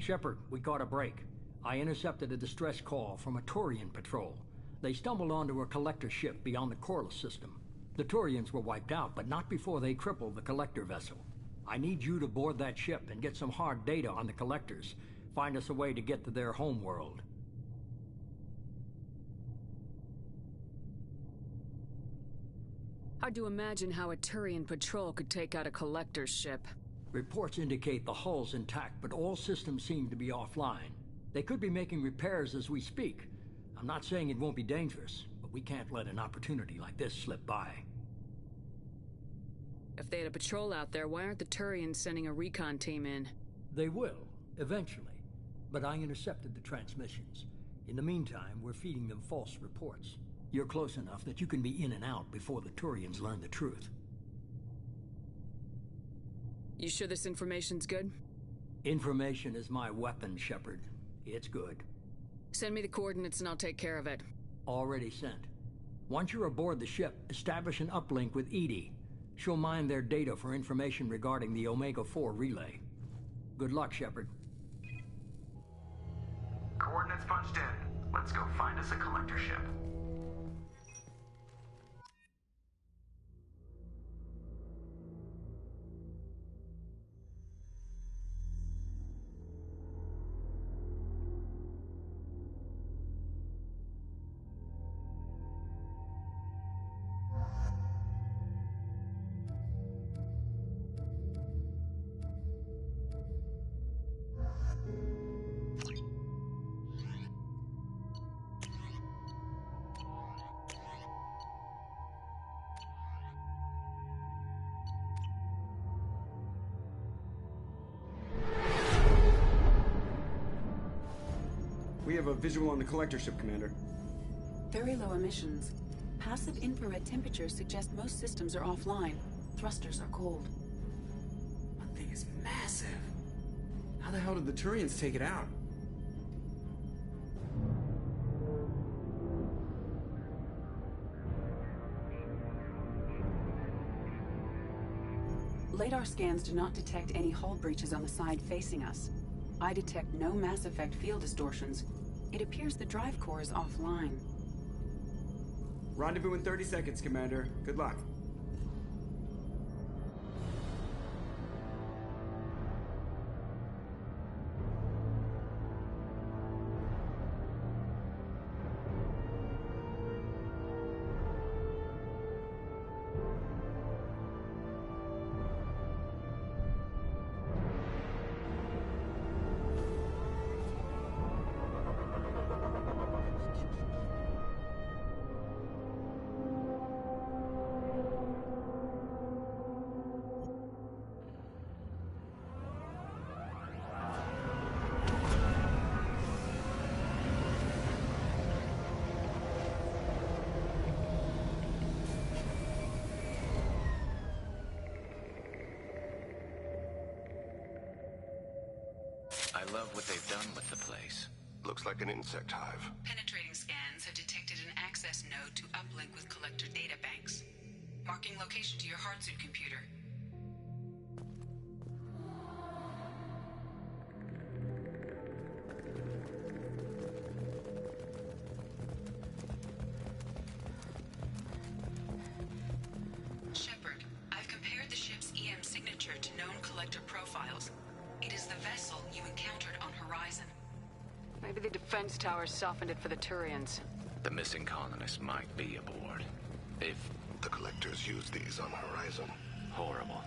Shepard, we caught a break. I intercepted a distress call from a Turian patrol. They stumbled onto a collector ship beyond the Corliss system. The Turians were wiped out, but not before they crippled the collector vessel. I need you to board that ship and get some hard data on the collectors. Find us a way to get to their homeworld. Hard to imagine how a Turian patrol could take out a collector's ship. Reports indicate the hull's intact, but all systems seem to be offline. They could be making repairs as we speak. I'm not saying it won't be dangerous, but we can't let an opportunity like this slip by. If they had a patrol out there, why aren't the Turians sending a recon team in? They will, eventually. But I intercepted the transmissions. In the meantime, we're feeding them false reports. You're close enough that you can be in and out before the Turians learn the truth. You sure this information's good? Information is my weapon, Shepard. It's good. Send me the coordinates and I'll take care of it. Already sent. Once you're aboard the ship, establish an uplink with Edie. She'll mine their data for information regarding the Omega-4 relay. Good luck, Shepard. Coordinates punched in. Let's go find us a collector ship. We have a visual on the collector ship, Commander. Very low emissions. Passive infrared temperatures suggest most systems are offline. Thrusters are cold. That thing is massive. How the hell did the Turians take it out? Radar scans do not detect any hull breaches on the side facing us. I detect no mass effect field distortions. It appears the drive core is offline. Rendezvous in 30 seconds, Commander. Good luck. I love what they've done with the place. Looks like an insect hive. Penetrating scans have detected an access node to uplink with collector data banks. Marking location to your hardsuit computer. Shepard, I've compared the ship's EM signature to known collector profiles. It is the vessel you encountered on Horizon. Maybe the defense towers softened it for the Turians. The missing colonists might be aboard. If The collectors use these on Horizon. horrible.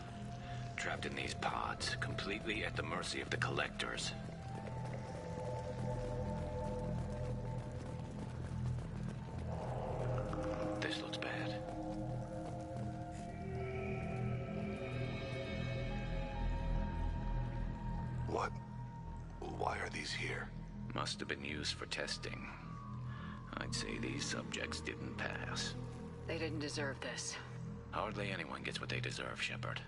Trapped in these pods, completely at the mercy of the collectors. This looks bad. What? Why are these here? Must have been used for testing. I'd say these subjects didn't pass. They didn't deserve this. Hardly anyone gets what they deserve, Shepard.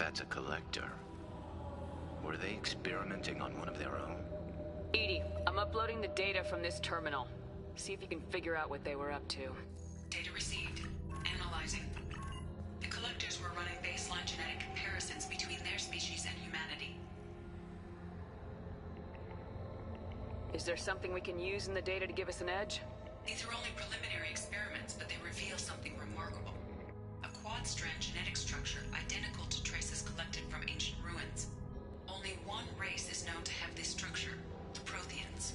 that's a collector, were they experimenting on one of their own? Edie, I'm uploading the data from this terminal. See if you can figure out what they were up to. Data received. Analyzing. The collectors were running baseline genetic comparisons between their species and humanity. Is there something we can use in the data to give us an edge? These are only preliminary experiments, but they reveal something remarkable. A quad-strand genetic structure identical to traces collected from ancient ruins. Only one race is known to have this structure, the Protheans.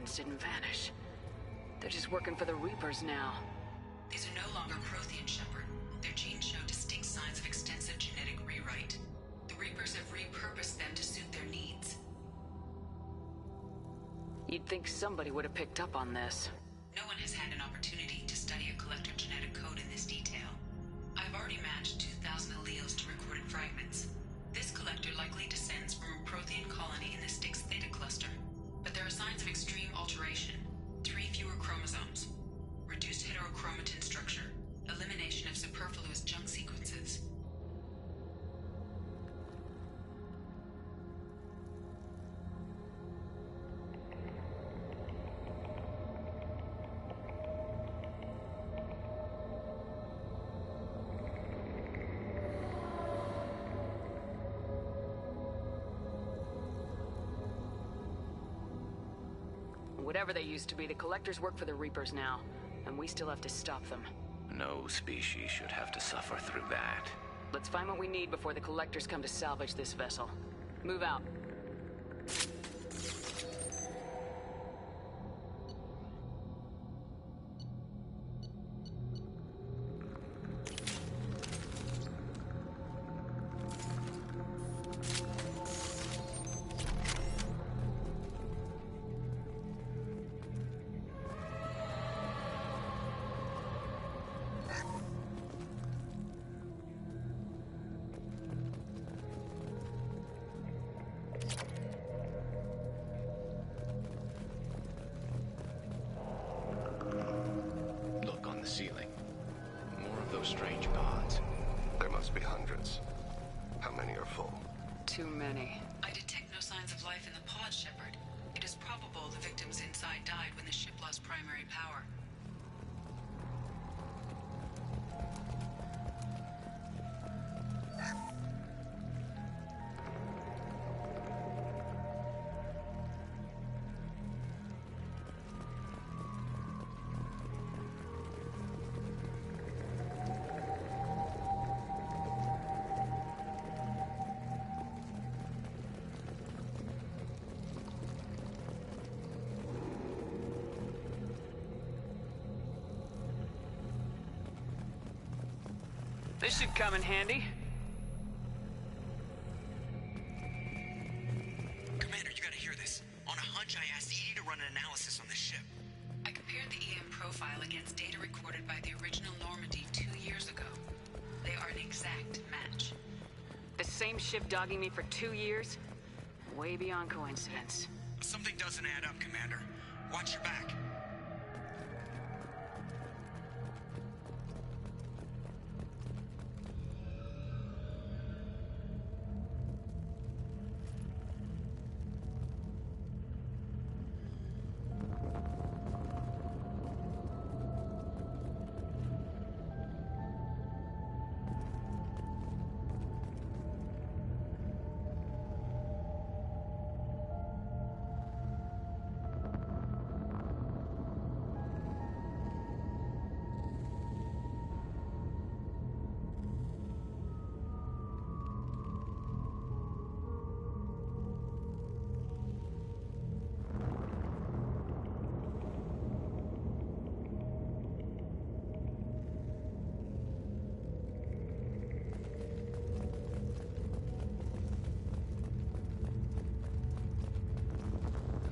Protheans didn't vanish. They're just working for the Reapers now. These are no longer Prothean, Shepard. Their genes show distinct signs of extensive genetic rewrite. The Reapers have repurposed them to suit their needs. You'd think somebody would have picked up on this. No one has had an opportunity to study a collector genetic code in this detail. I've already matched 2,000 alleles to recorded fragments. This collector likely descends from a Prothean colony in the Styx Theta cluster. But there are signs of extreme alteration. 3 fewer chromosomes. Reduced heterochromatin structure. Elimination of superfluous junk sequences. Whatever they used to be, the Collectors work for the Reapers now, and we still have to stop them. No species should have to suffer through that. Let's find what we need before the Collectors come to salvage this vessel. Move out. Look on the ceiling. More of those strange pods. There must be hundreds. How many are full? Too many. I detect no signs of life in the pod, Shepard. It is probable the victims inside died when the ship lost primary power. This should come in handy. Commander, you gotta hear this. On a hunch, I asked EDI to run an analysis on this ship. I compared the EM profile against data recorded by the original Normandy 2 years ago. They are an exact match. The same ship dogging me for 2 years? Way beyond coincidence. Something doesn't add up, Commander. Watch your back.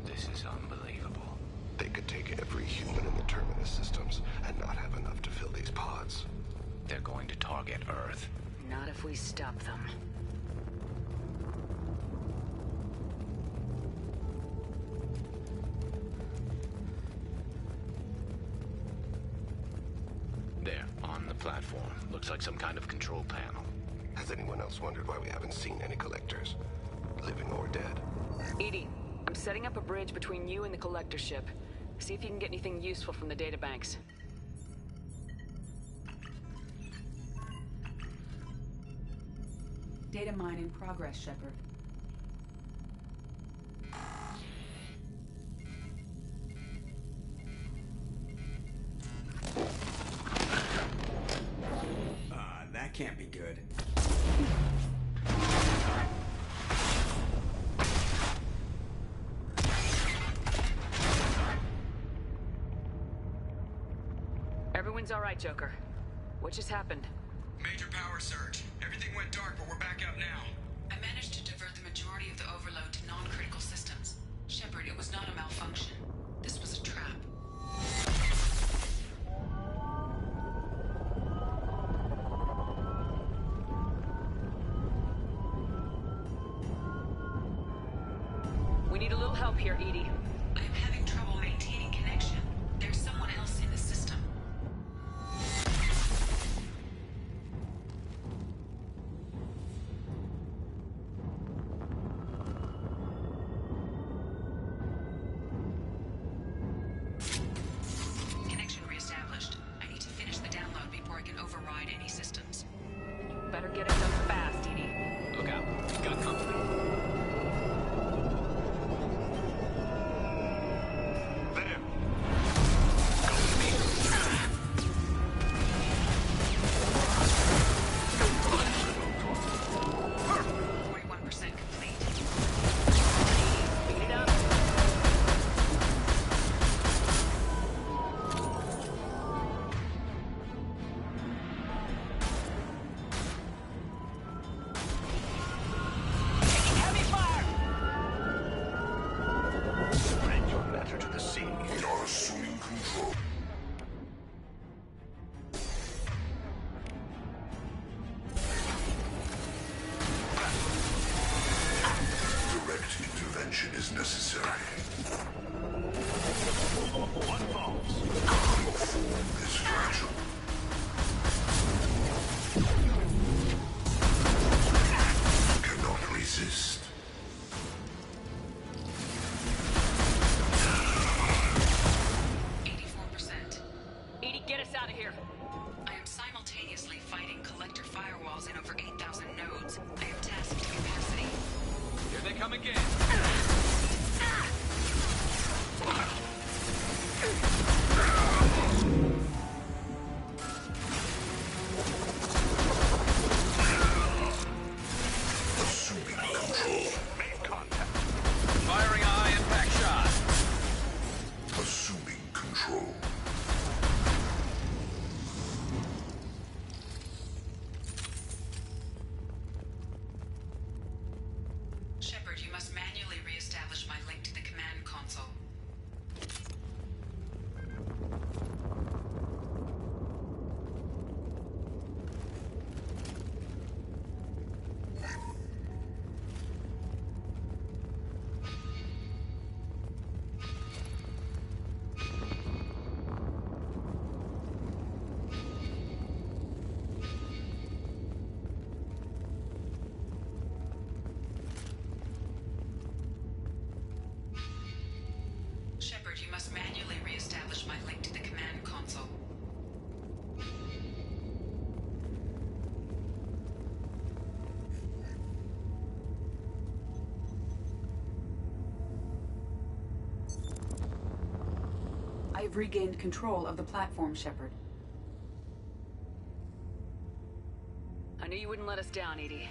This is unbelievable. They could take every human in the Terminus systems and not have enough to fill these pods. They're going to target Earth. Not if we stop them. There, on the platform. Looks like some kind of control panel. Has anyone else wondered why we haven't seen any collectors? Living or dead? EDI, I'm setting up a bridge between you and the Collector ship. See if you can get anything useful from the databanks. Data mine in progress, Shepard. That can't be good. Everyone's all right, Joker. What just happened? Major power surge. Everything went dark, but we're back up now. I managed to divert the majority of the overload to non-critical systems. Shepard, it was not a malfunction. This was a trap. We need a little help here, EDI. I am having trouble maintaining connection. There's someone else in the system. Connection reestablished. I need to finish the download before I can override any systems. Better get it done fast, EDI. Look out. Got company. There. 41% complete. Speed it up. Taking heavy fire! Spread your matter to the sea. We are assuming control. Direct intervention is necessary. One falls. Your form is fragile. Cannot resist. 84%. EDI, get us out of here. I am simultaneously fighting collector firewalls in over 8,000 nodes. I am tasked to capacity. Here they come again. Assuming control. Make contact. Firing a high-impact shot. Assuming control. Shepard, you must manually reestablish my link to the command console. Shepard, you must manually reestablish my link to the command console. I've regained control of the platform, Shepard. I knew you wouldn't let us down, EDI.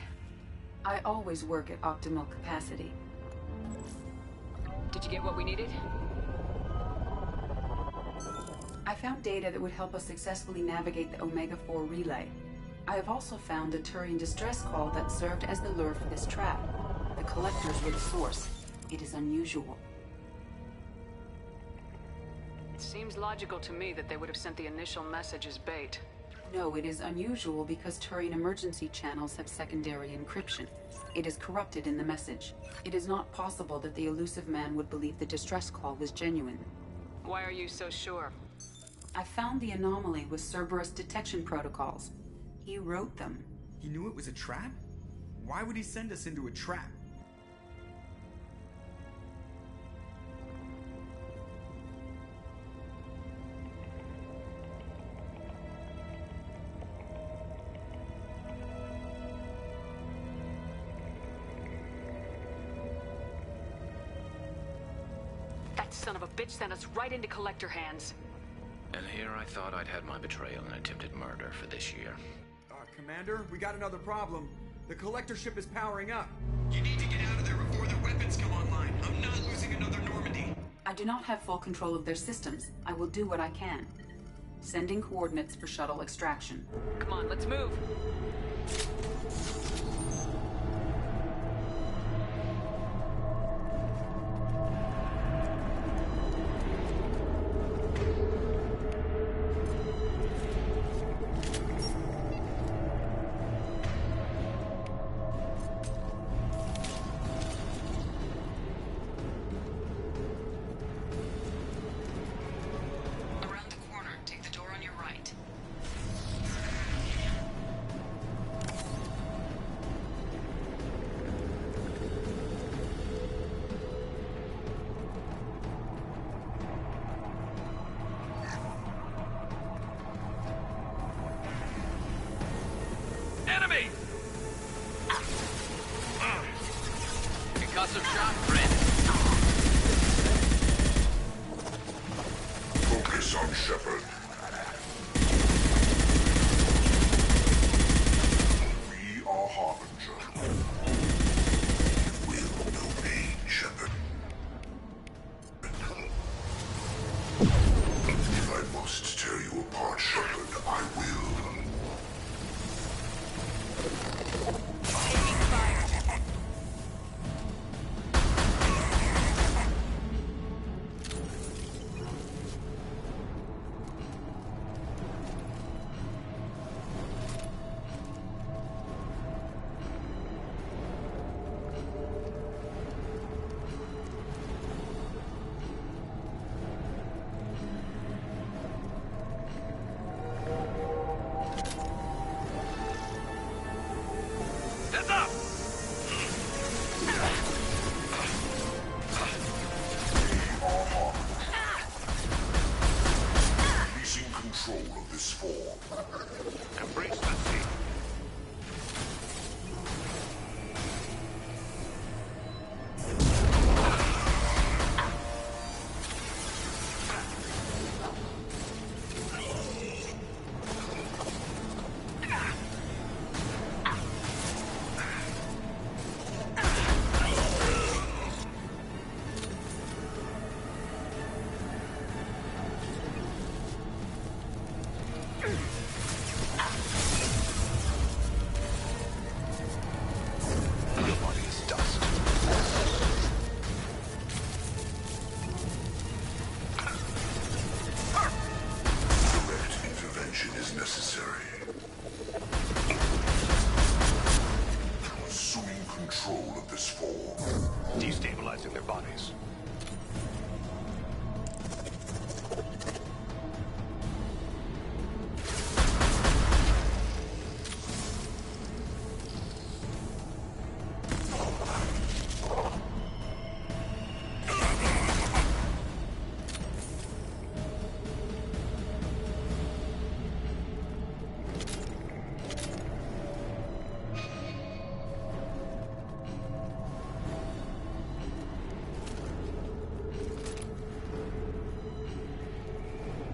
I always work at optimal capacity. Did you get what we needed? I found data that would help us successfully navigate the Omega-4 relay. I have also found a Turian distress call that served as the lure for this trap. The collectors were the source. It is unusual. It seems logical to me that they would have sent the initial message as bait. No, it is unusual because Turian emergency channels have secondary encryption. It is corrupted in the message. It is not possible that the elusive man would believe the distress call was genuine. Why are you so sure? I found the anomaly with Cerberus detection protocols. He wrote them. He knew it was a trap? Why would he send us into a trap? That son of a bitch sent us right into collector hands. And here I thought I'd had my betrayal and attempted murder for this year. Commander, we got another problem. The collector ship is powering up. You need to get out of there before their weapons come online. I'm not losing another Normandy. I do not have full control of their systems. I will do what I can. Sending coordinates for shuttle extraction. Come on, let's move. Around the corner, take the door on your right. Enemy! Concussive shock, friend. Focus on Shepard. We are Harbinger. You will obey Shepard. If I must tear you apart, Shepard, I will. Heads up! Releasing control of this form. Embrace the sea. Your body is dust. Direct intervention is necessary. Assuming control of this form. Destabilizing their bodies.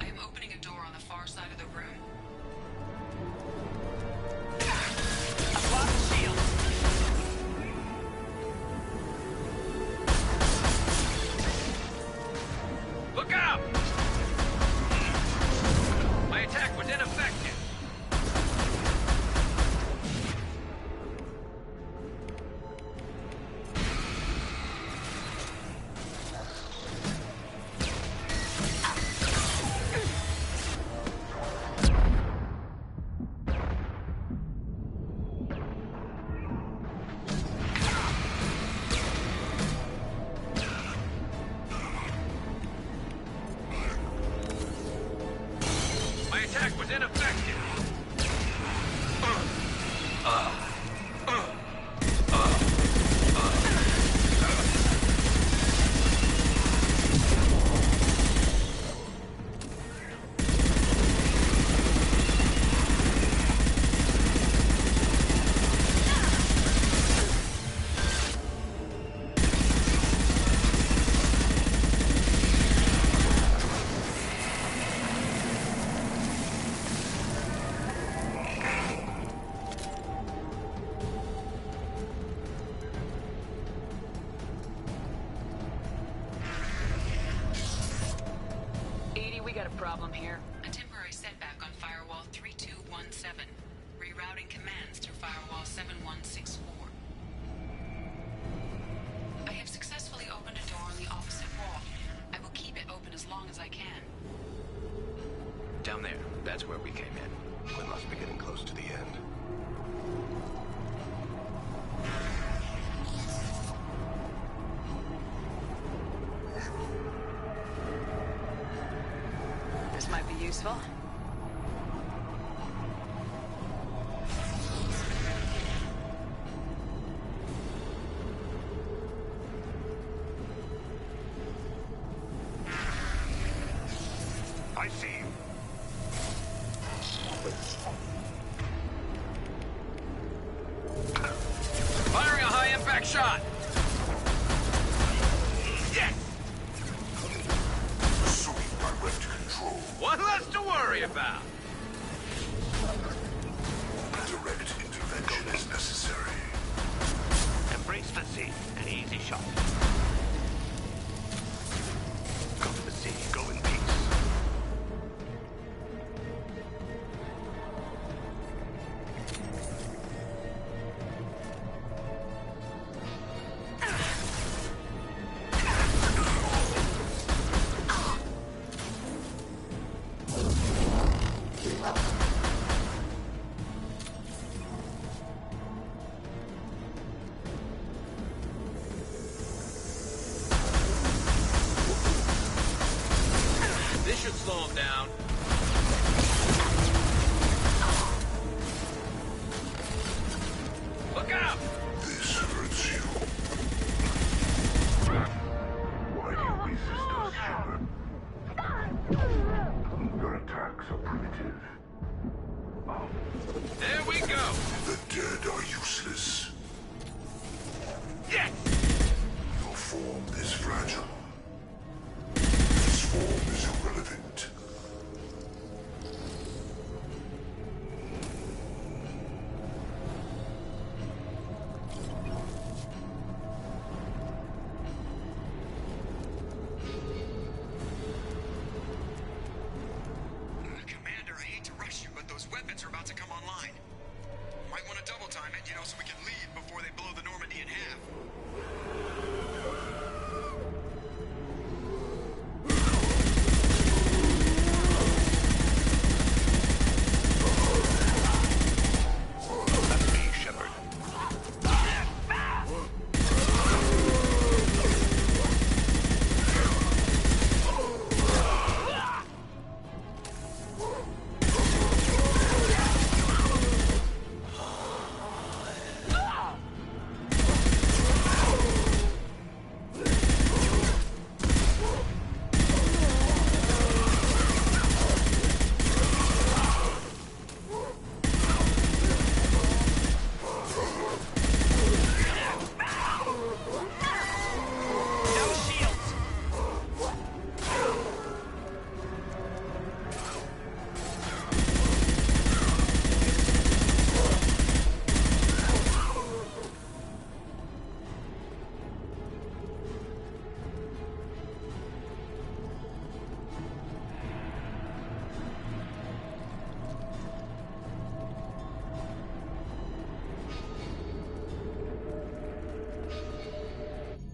I am opening a door on the far side of the room. Block shield. Look out! My attack was ineffective. My attack was ineffective. We got a problem here. A temporary 7164. I have successfully opened a door on the opposite wall. I will keep it open as long as I can. Down there. That's where we came in. We must be getting close to the end. This might be useful. I see you. Firing a high-impact shot! Yes! Assuming direct control. One less to worry about! Direct intervention is necessary. Embrace the sea. An easy shot. Go to the sea. Go in peace. This should slow him down. Look out! This hurts you. Why do you resist us, Shepard? Your attacks are primitive. There we go! The dead are useless. Yes! Your form is fragile. This form is irrelevant. Commander, I hate to rush you, but those weapons are about to come online. Might want to double time it, so we can leave before they blow the Normandy in half. That's me, Shepard.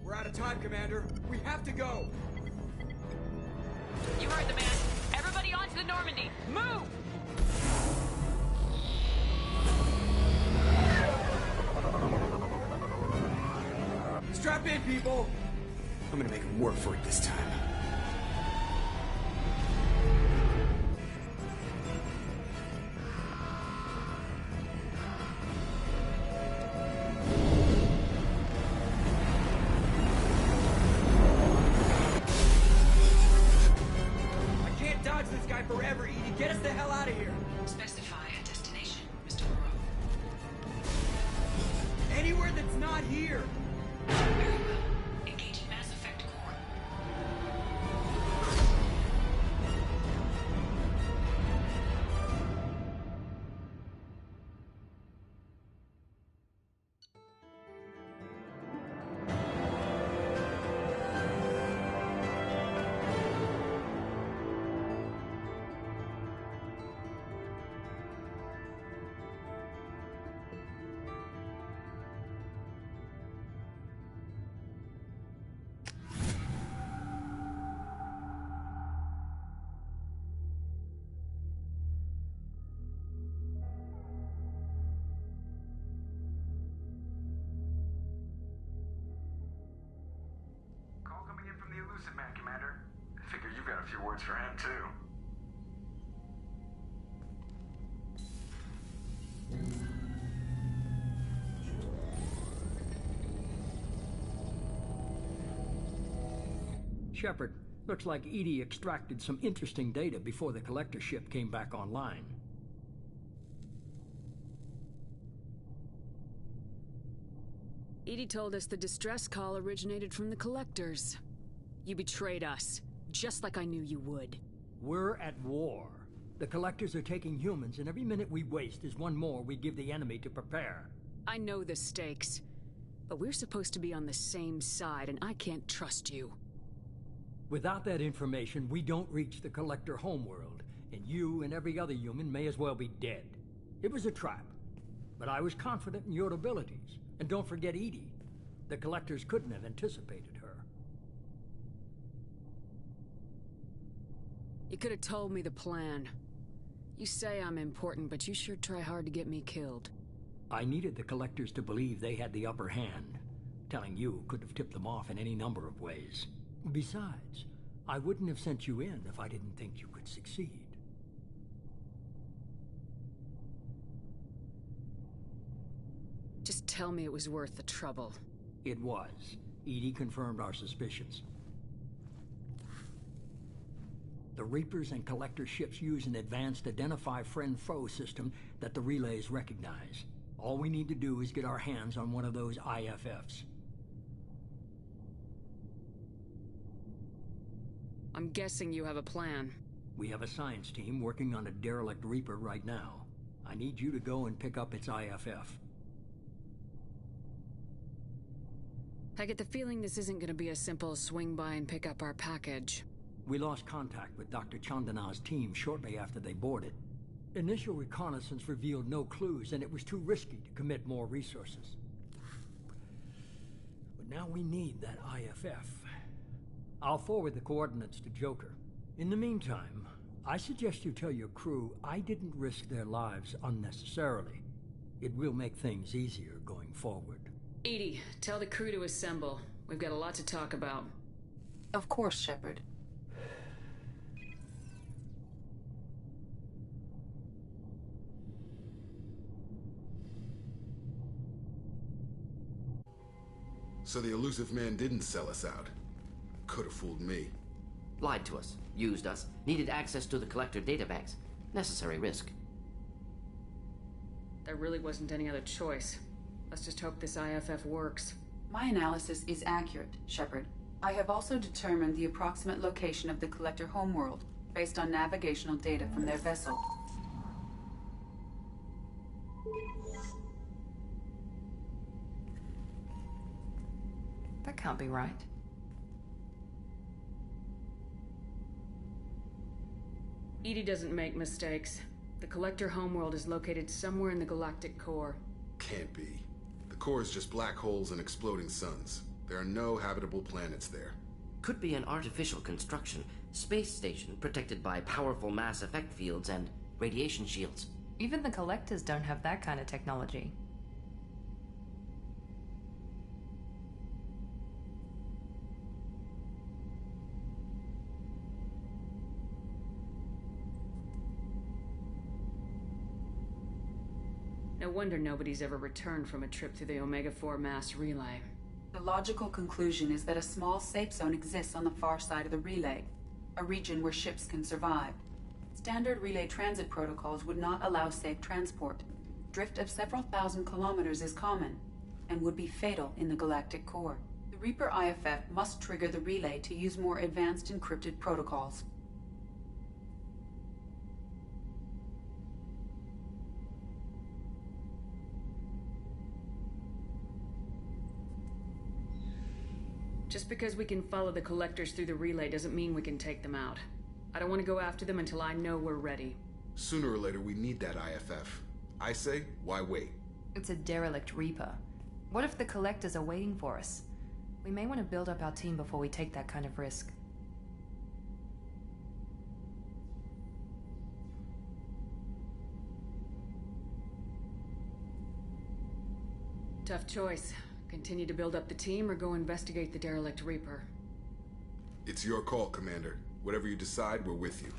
We're out of time, Commander. We have to go. You heard the man. Everybody onto the Normandy. Move! Strap in, people. I'm gonna make them work for it this time. I can't dodge this guy forever, Edie. Get us the hell out of here. Specify a destination, Mr. Moreau. Anywhere that's not here. Very well. Engaging mass effect core. Elusive Man, Commander. Figure you've got a few words for him, too. Shepard, looks like EDI extracted some interesting data before the collector ship came back online. EDI told us the distress call originated from the collectors. You betrayed us, just like I knew you would. We're at war. The collectors are taking humans, and every minute we waste is one more we give the enemy to prepare. I know the stakes, but we're supposed to be on the same side, and I can't trust you. Without that information, we don't reach the collector homeworld, and you and every other human may as well be dead. It was a trap, but I was confident in your abilities. And don't forget EDI. The collectors couldn't have anticipated her. You could have told me the plan. You say I'm important, but you sure try hard to get me killed. I needed the collectors to believe they had the upper hand. Telling you could have tipped them off in any number of ways. Besides, I wouldn't have sent you in if I didn't think you could succeed. Just tell me it was worth the trouble. It was. EDI confirmed our suspicions. The Reapers and Collector ships use an advanced Identify Friend-Foe system that the relays recognize. All we need to do is get our hands on one of those IFFs. I'm guessing you have a plan. We have a science team working on a derelict Reaper right now. I need you to go and pick up its IFF. I get the feeling this isn't gonna be a simple swing by and pick up our package. We lost contact with Dr. Chandana's team shortly after they boarded. Initial reconnaissance revealed no clues, and it was too risky to commit more resources. But now we need that IFF. I'll forward the coordinates to Joker. In the meantime, I suggest you tell your crew I didn't risk their lives unnecessarily. It will make things easier going forward. EDI, tell the crew to assemble. We've got a lot to talk about. Of course, Shepard. So the Elusive Man didn't sell us out. Could have fooled me. Lied to us, used us, needed access to the collector databanks. Necessary risk. There really wasn't any other choice. Let's just hope this IFF works. My analysis is accurate, Shepard. I have also determined the approximate location of the collector homeworld, based on navigational data from their vessel. That can't be right. EDI doesn't make mistakes. The collector homeworld is located somewhere in the galactic core. Can't be. The core is just black holes and exploding suns. There are no habitable planets there. Could be an artificial construction, space station protected by powerful mass effect fields and radiation shields. Even the collectors don't have that kind of technology. No wonder nobody's ever returned from a trip through the Omega-4 mass relay. The logical conclusion is that a small safe zone exists on the far side of the relay, a region where ships can survive. Standard relay transit protocols would not allow safe transport. Drift of several thousand kilometers is common, and would be fatal in the galactic core. The Reaper IFF must trigger the relay to use more advanced encrypted protocols. Just because we can follow the collectors through the relay doesn't mean we can take them out. I don't want to go after them until I know we're ready. Sooner or later, we need that IFF. I say, why wait? It's a derelict Reaper. What if the collectors are waiting for us? We may want to build up our team before we take that kind of risk. Tough choice. Continue to build up the team or go investigate the derelict Reaper. It's your call, Commander. Whatever you decide, we're with you.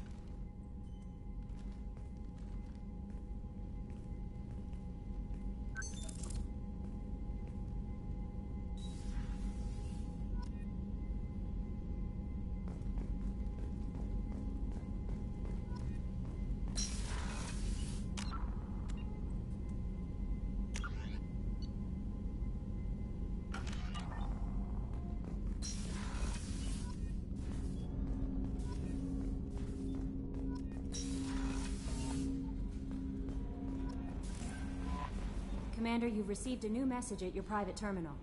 Commander, you've received a new message at your private terminal.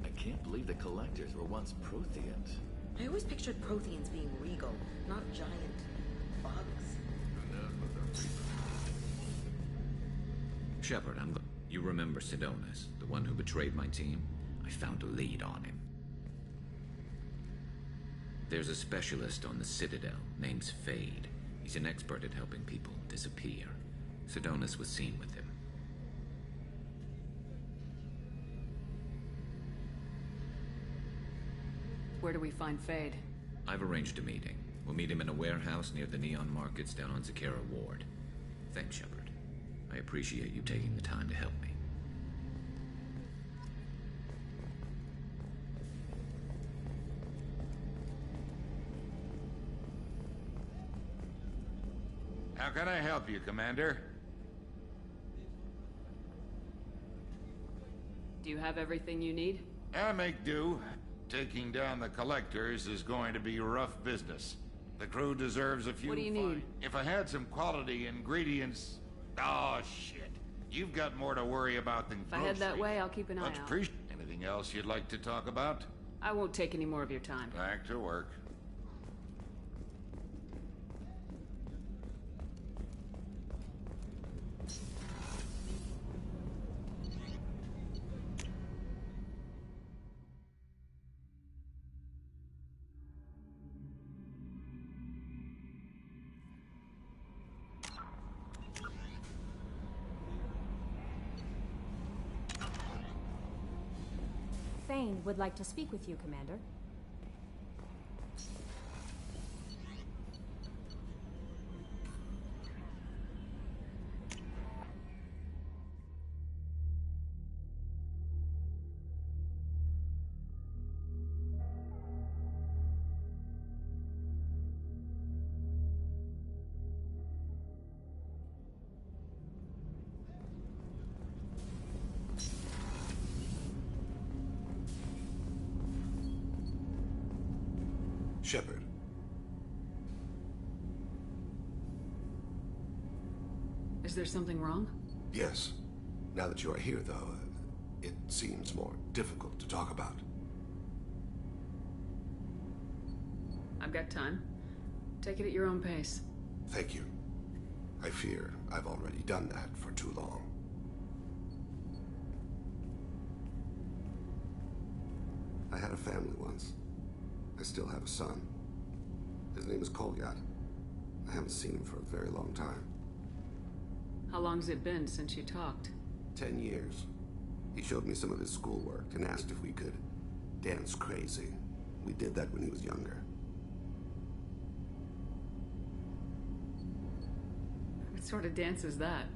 I can't believe the collectors were once Protheans. I always pictured Protheans being regal, not giant bugs. Shepard, you remember Sidonus, the one who betrayed my team? I found a lead on him. There's a specialist on the Citadel, name's Fade. He's an expert at helping people disappear. Sidonus was seen with him. Where do we find Fade? I've arranged a meeting. We'll meet him in a warehouse near the Neon Markets down on Zakera Ward. Thanks, Shepard. I appreciate you taking the time to help me. How can I help you, Commander? Do you have everything you need? I make do. Taking down the collectors is going to be rough business. The crew deserves a few. What do you need? If I had some quality ingredients. Oh shit! You've got more to worry about than. If I head that way, I'll keep an eye out. Anything else you'd like to talk about? I won't take any more of your time. Back to work. Thane would like to speak with you, Commander. Shepard. Is there something wrong? Yes. Now that you are here, though, it seems more difficult to talk about. I've got time. Take it at your own pace. Thank you. I fear I've already done that for too long. I had a family once. I still have a son. His name is Kolyat. I haven't seen him for a very long time. How long's it been since you talked? 10 years. He showed me some of his schoolwork and asked if we could dance crazy. We did that when he was younger. What sort of dance is that?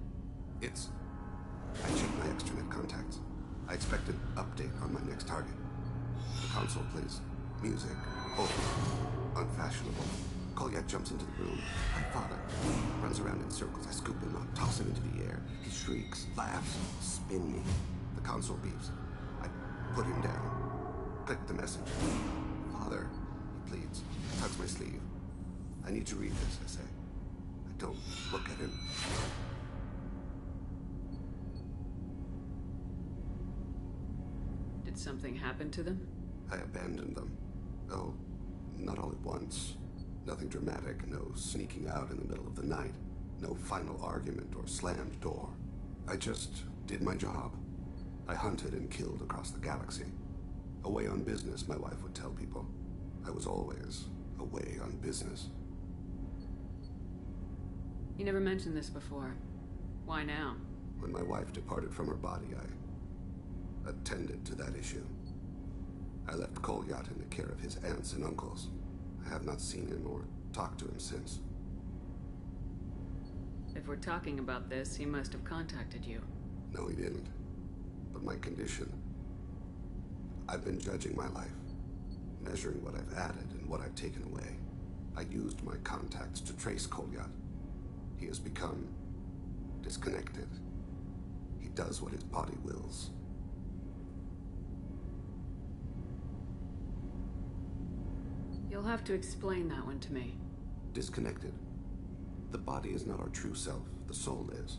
I checked my extranet contacts. I expect an update on my next target. The console plays music, old, unfashionable. Kolyat jumps into the room. My father runs around in circles. I scoop him up, toss him into the air. He shrieks, laughs, spin me. The console beeps. I put him down. Click the message. Father, he pleads, tugs my sleeve. I need to read this, I say. I don't look at him. Did something happen to them? I abandoned them. Oh, not all at once. Nothing dramatic, no sneaking out in the middle of the night. No final argument or slammed door. I just did my job. I hunted and killed across the galaxy. Away on business, my wife would tell people. I was always away on business. You never mentioned this before. Why now? When my wife departed from her body, I attended to that issue. I left Kolyat in the care of his aunts and uncles. I have not seen him or talked to him since. If we're talking about this, he must have contacted you. No, he didn't. But my condition... I've been judging my life, measuring what I've added and what I've taken away. I used my contacts to trace Kolyat. He has become disconnected. He does what his body wills. You'll have to explain that one to me. Disconnected. The body is not our true self, the soul is.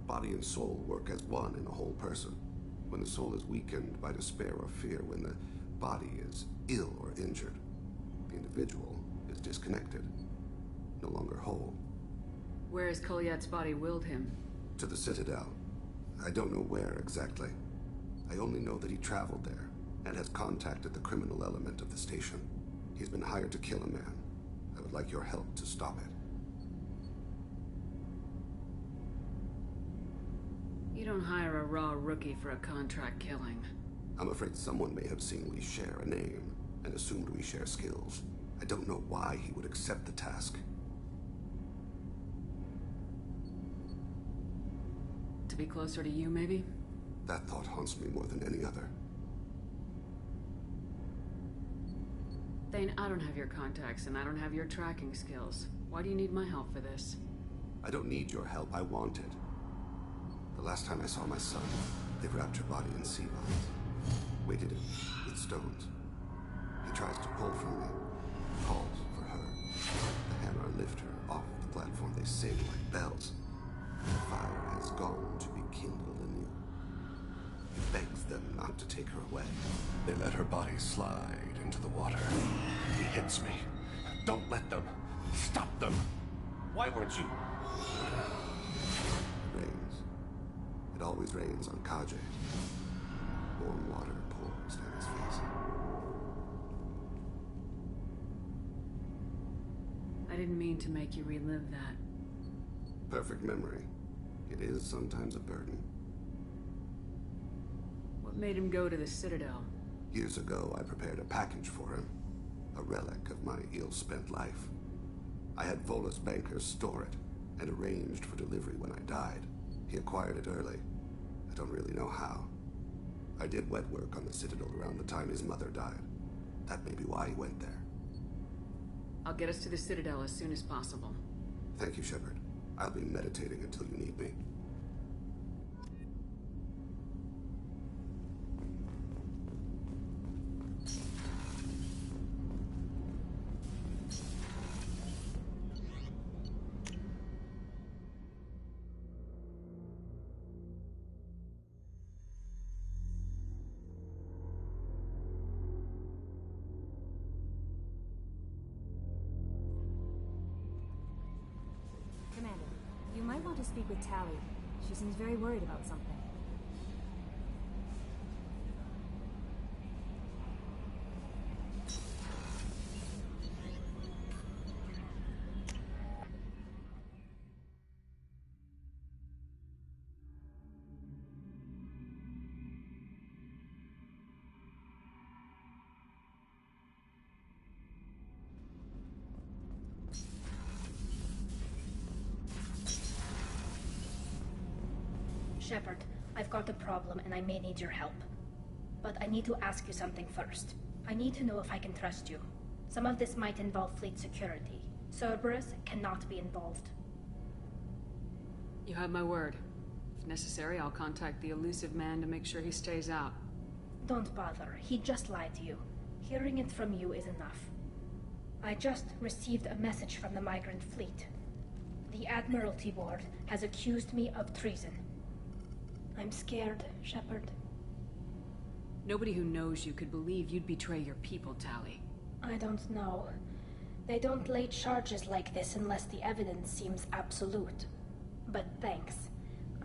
Body and soul work as one in a whole person. When the soul is weakened by despair or fear, when the body is ill or injured, the individual is disconnected, no longer whole. Where has Kolyat's body willed him? To the Citadel. I don't know where exactly. I only know that he traveled there and has contacted the criminal element of the station. He's been hired to kill a man. I would like your help to stop it. You don't hire a raw rookie for a contract killing. I'm afraid someone may have seen we share a name and assumed we share skills. I don't know why he would accept the task. To be closer to you, maybe? That thought haunts me more than any other. Thane, I don't have your contacts and I don't have your tracking skills. Why do you need my help for this? I don't need your help. I want it. The last time I saw my son, they wrapped your body in sea vines, weighted it with stones. He tries to pull from me, calls for her. The hammer lift her off the platform. They sing like bells. The fire has gone to be kindled anew. He begs them not to take her away. They let her body slide into the water. He hits me. Don't let them. Stop them. Why weren't you... It rains. It always rains on Kaje. Warm water pours down his face. I didn't mean to make you relive that. Perfect memory. It is sometimes a burden. What made him go to the Citadel? Years ago, I prepared a package for him. A relic of my ill-spent life. I had Volus bankers store it, and arranged for delivery when I died. He acquired it early. I don't really know how. I did wet work on the Citadel around the time his mother died. That may be why he went there. I'll get us to the Citadel as soon as possible. Thank you, Shepard. I'll be meditating until you need me. Commander, you might want to speak with Tally. She seems very worried about something. Shepard, I've got a problem and I may need your help. But I need to ask you something first. I need to know if I can trust you. Some of this might involve fleet security. Cerberus cannot be involved. You have my word. If necessary, I'll contact the elusive man to make sure he stays out. Don't bother. He just lied to you. Hearing it from you is enough. I just received a message from the migrant fleet. The Admiralty Board has accused me of treason. I'm scared, Shepard. Nobody who knows you could believe you'd betray your people, Tally. I don't know. They don't lay charges like this unless the evidence seems absolute. But thanks.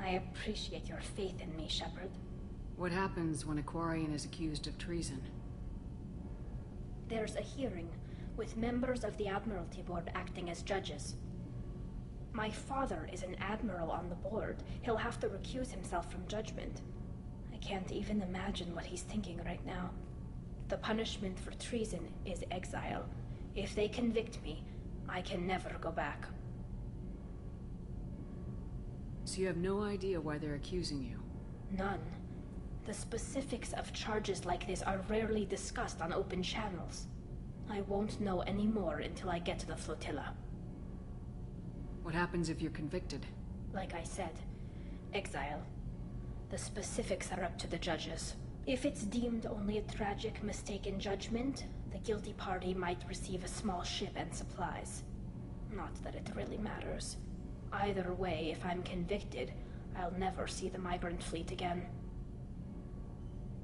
I appreciate your faith in me, Shepard. What happens when a Quarian is accused of treason? There's a hearing, with members of the Admiralty Board acting as judges. My father is an admiral on the board. He'll have to recuse himself from judgment. I can't even imagine what he's thinking right now. The punishment for treason is exile. If they convict me, I can never go back. So you have no idea why they're accusing you? None. The specifics of charges like this are rarely discussed on open channels. I won't know any more until I get to the flotilla. What happens if you're convicted? Like I said, exile. The specifics are up to the judges. If it's deemed only a tragic mistake in judgment, the guilty party might receive a small ship and supplies. Not that it really matters. Either way, if I'm convicted, I'll never see the migrant fleet again.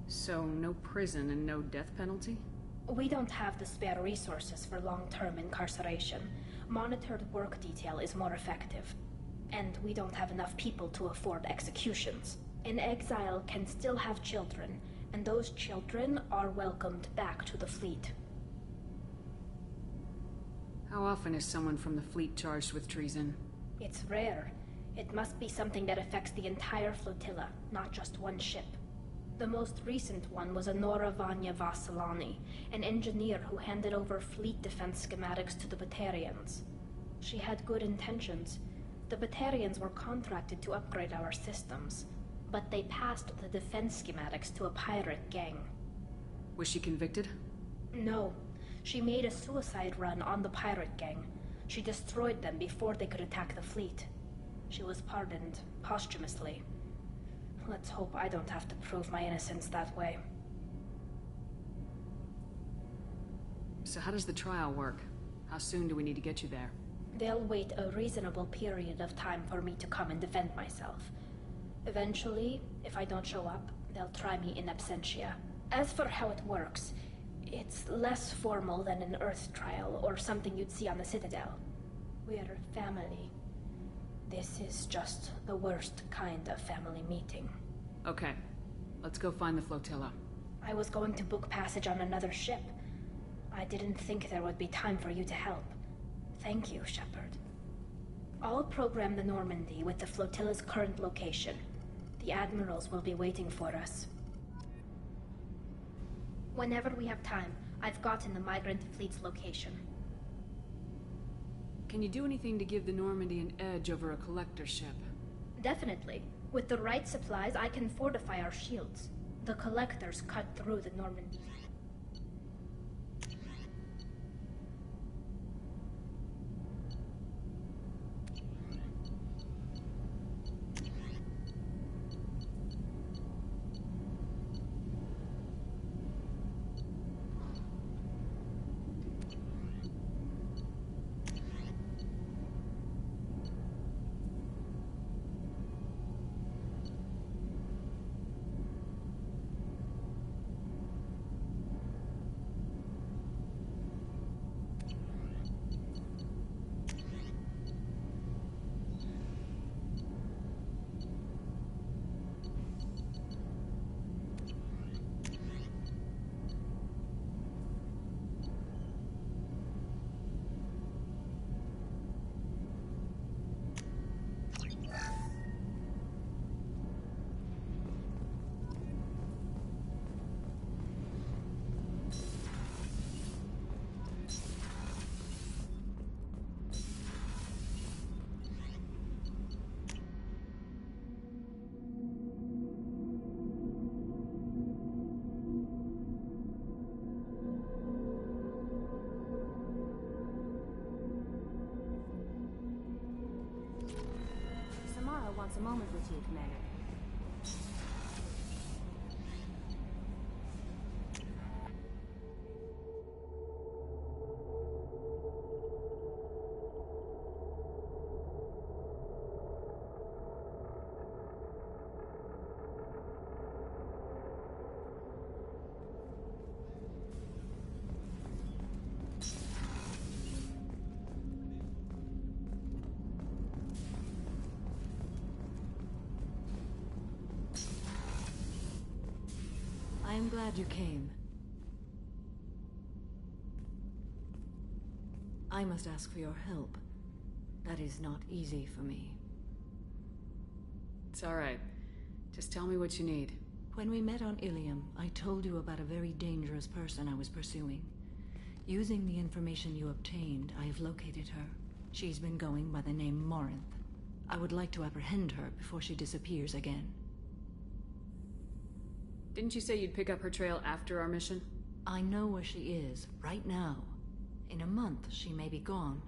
So, no prison and no death penalty? We don't have the spare resources for long-term incarceration. Monitored work detail is more effective. And we don't have enough people to afford executions. An exile can still have children, and those children are welcomed back to the fleet. How often is someone from the fleet charged with treason? It's rare. It must be something that affects the entire flotilla, not just one ship. The most recent one was Anora Vanya Vasilani, an engineer who handed over fleet defense schematics to the Batarians. She had good intentions. The Batarians were contracted to upgrade our systems, but they passed the defense schematics to a pirate gang. Was she convicted? No. She made a suicide run on the pirate gang. She destroyed them before they could attack the fleet. She was pardoned posthumously. Let's hope I don't have to prove my innocence that way. So how does the trial work? How soon do we need to get you there? They'll wait a reasonable period of time for me to come and defend myself. Eventually, if I don't show up, they'll try me in absentia. As for how it works, it's less formal than an Earth trial or something you'd see on the Citadel. We're family. This is just the worst kind of family meeting. Okay. Let's go find the flotilla. I was going to book passage on another ship. I didn't think there would be time for you to help. Thank you, Shepard. I'll program the Normandy with the flotilla's current location. The admirals will be waiting for us. Whenever we have time, I've gotten the migrant fleet's location. Can you do anything to give the Normandy an edge over a collector ship? Definitely. With the right supplies, I can fortify our shields. The collectors cut through the Normandy. Wants a moment with you, Commander. glad you came. I must ask for your help. That is not easy for me. It's all right. Just tell me what you need. When we met on Ilium, I told you about a very dangerous person I was pursuing. Using the information you obtained, I have located her. She's been going by the name Morinth. I would like to apprehend her before she disappears again. Didn't you say you'd pick up her trail after our mission? I know where she is, right now. In a month, she may be gone.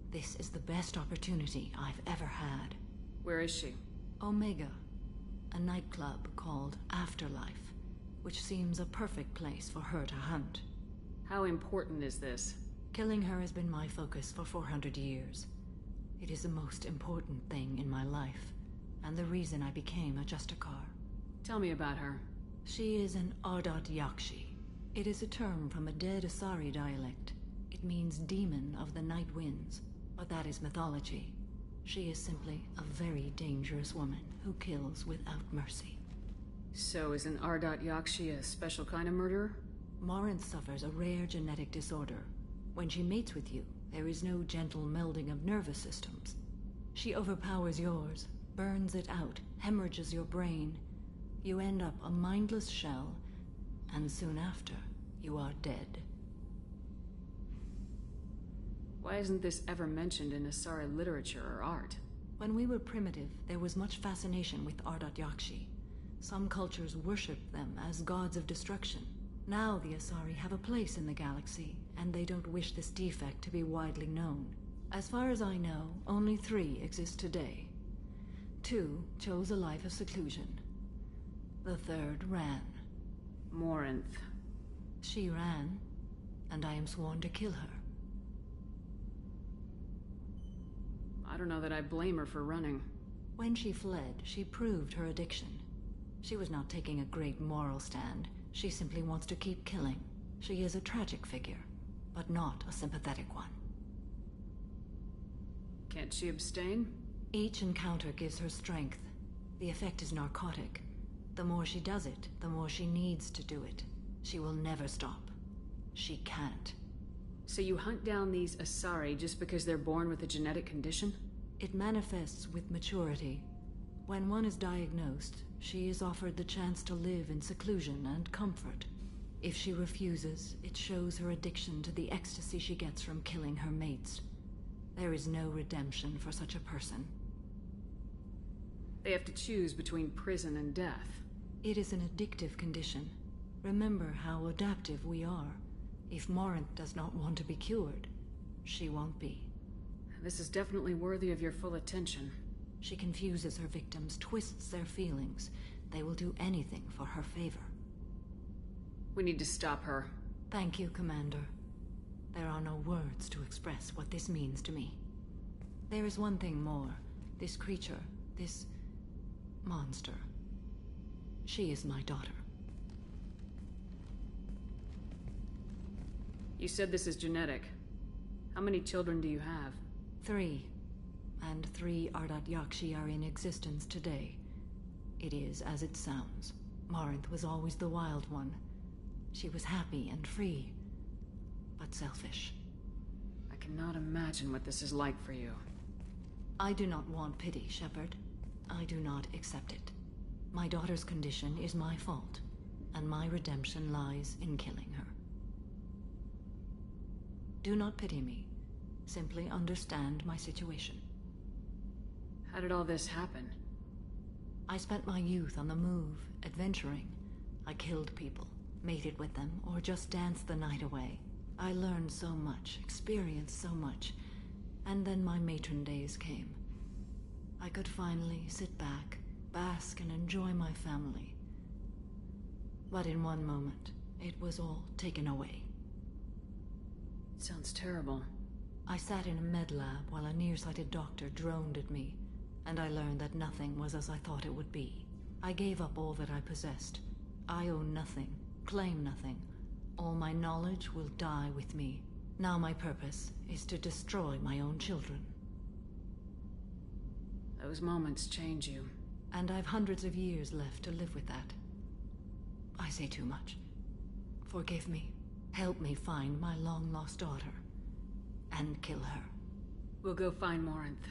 This is the best opportunity I've ever had. Where is she? Omega. A nightclub called Afterlife, which seems a perfect place for her to hunt. How important is this? Killing her has been my focus for 400 years. It is the most important thing in my life, and the reason I became a Justicar. Tell me about her. She is an Ardat Yakshi. It is a term from a dead Asari dialect. It means demon of the night winds, but that is mythology. She is simply a very dangerous woman who kills without mercy. So is an Ardat Yakshi a special kind of murderer? Morinth suffers a rare genetic disorder. When she mates with you, there is no gentle melding of nervous systems. She overpowers yours, burns it out, hemorrhages your brain. You end up a mindless shell, and soon after, you are dead. Why isn't this ever mentioned in Asari literature or art? When we were primitive, there was much fascination with Ardat Yakshi. Some cultures worshipped them as gods of destruction. Now the Asari have a place in the galaxy, and they don't wish this defect to be widely known. As far as I know, only 3 exist today. 2 chose a life of seclusion. The 3rd ran. Morinth. She ran, and I am sworn to kill her. I don't know that I blame her for running. When she fled, she proved her addiction. She was not taking a great moral stand. She simply wants to keep killing. She is a tragic figure, but not a sympathetic one. Can't she abstain? Each encounter gives her strength. The effect is narcotic. The more she does it, the more she needs to do it. She will never stop. She can't. So you hunt down these Asari just because they're born with a genetic condition? It manifests with maturity. When one is diagnosed, she is offered the chance to live in seclusion and comfort. If she refuses, it shows her addiction to the ecstasy she gets from killing her mates. There is no redemption for such a person. They have to choose between prison and death. It is an addictive condition. Remember how adaptive we are. If Morinth does not want to be cured, she won't be. This is definitely worthy of your full attention. She confuses her victims, twists their feelings. They will do anything for her favor. We need to stop her. Thank you, Commander. There are no words to express what this means to me. There is one thing more. This creature, this monster. She is my daughter. You said this is genetic. How many children do you have? 3. And 3 Ardat Yakshi are in existence today. It is as it sounds. Morinth was always the wild one. She was happy and free, but selfish. I cannot imagine what this is like for you. I do not want pity, Shepard. I do not accept it. My daughter's condition is my fault, and my redemption lies in killing her. Do not pity me. Simply understand my situation. How did all this happen? I spent my youth on the move, adventuring. I killed people, mated with them, or just danced the night away. I learned so much, experienced so much, and then my matron days came. I could finally sit back, bask and enjoy my family. But in one moment, it was all taken away. Sounds terrible. I sat in a med lab while a nearsighted doctor droned at me, and I learned that nothing was as I thought it would be. I gave up all that I possessed. I own nothing, claim nothing. All my knowledge will die with me. Now my purpose is to destroy my own children. Those moments change you. And I've hundreds of years left to live with that. I say too much. Forgive me. Help me find my long-lost daughter. And kill her. We'll go find Morinth.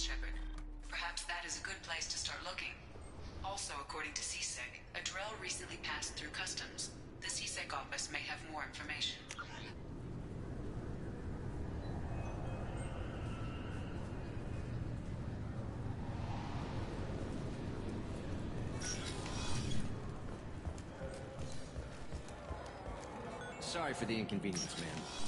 Shepard. Perhaps that is a good place to start looking. Also, according to CSEC, a drill recently passed through customs. The CSEC office may have more information. Sorry for the inconvenience, man.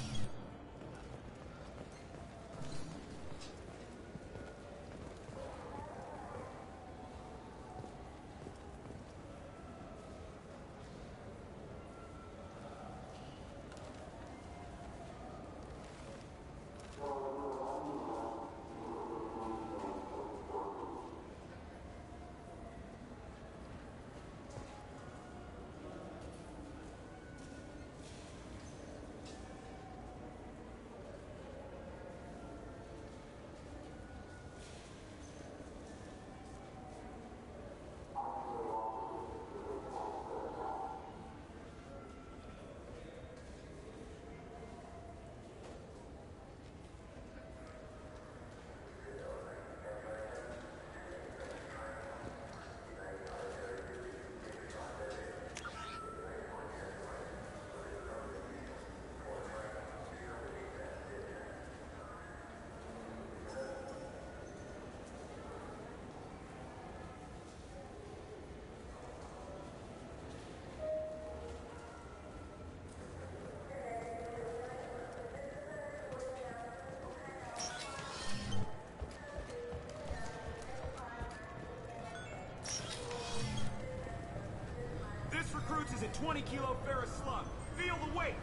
20-kilo ferrous slug. Feel the weight!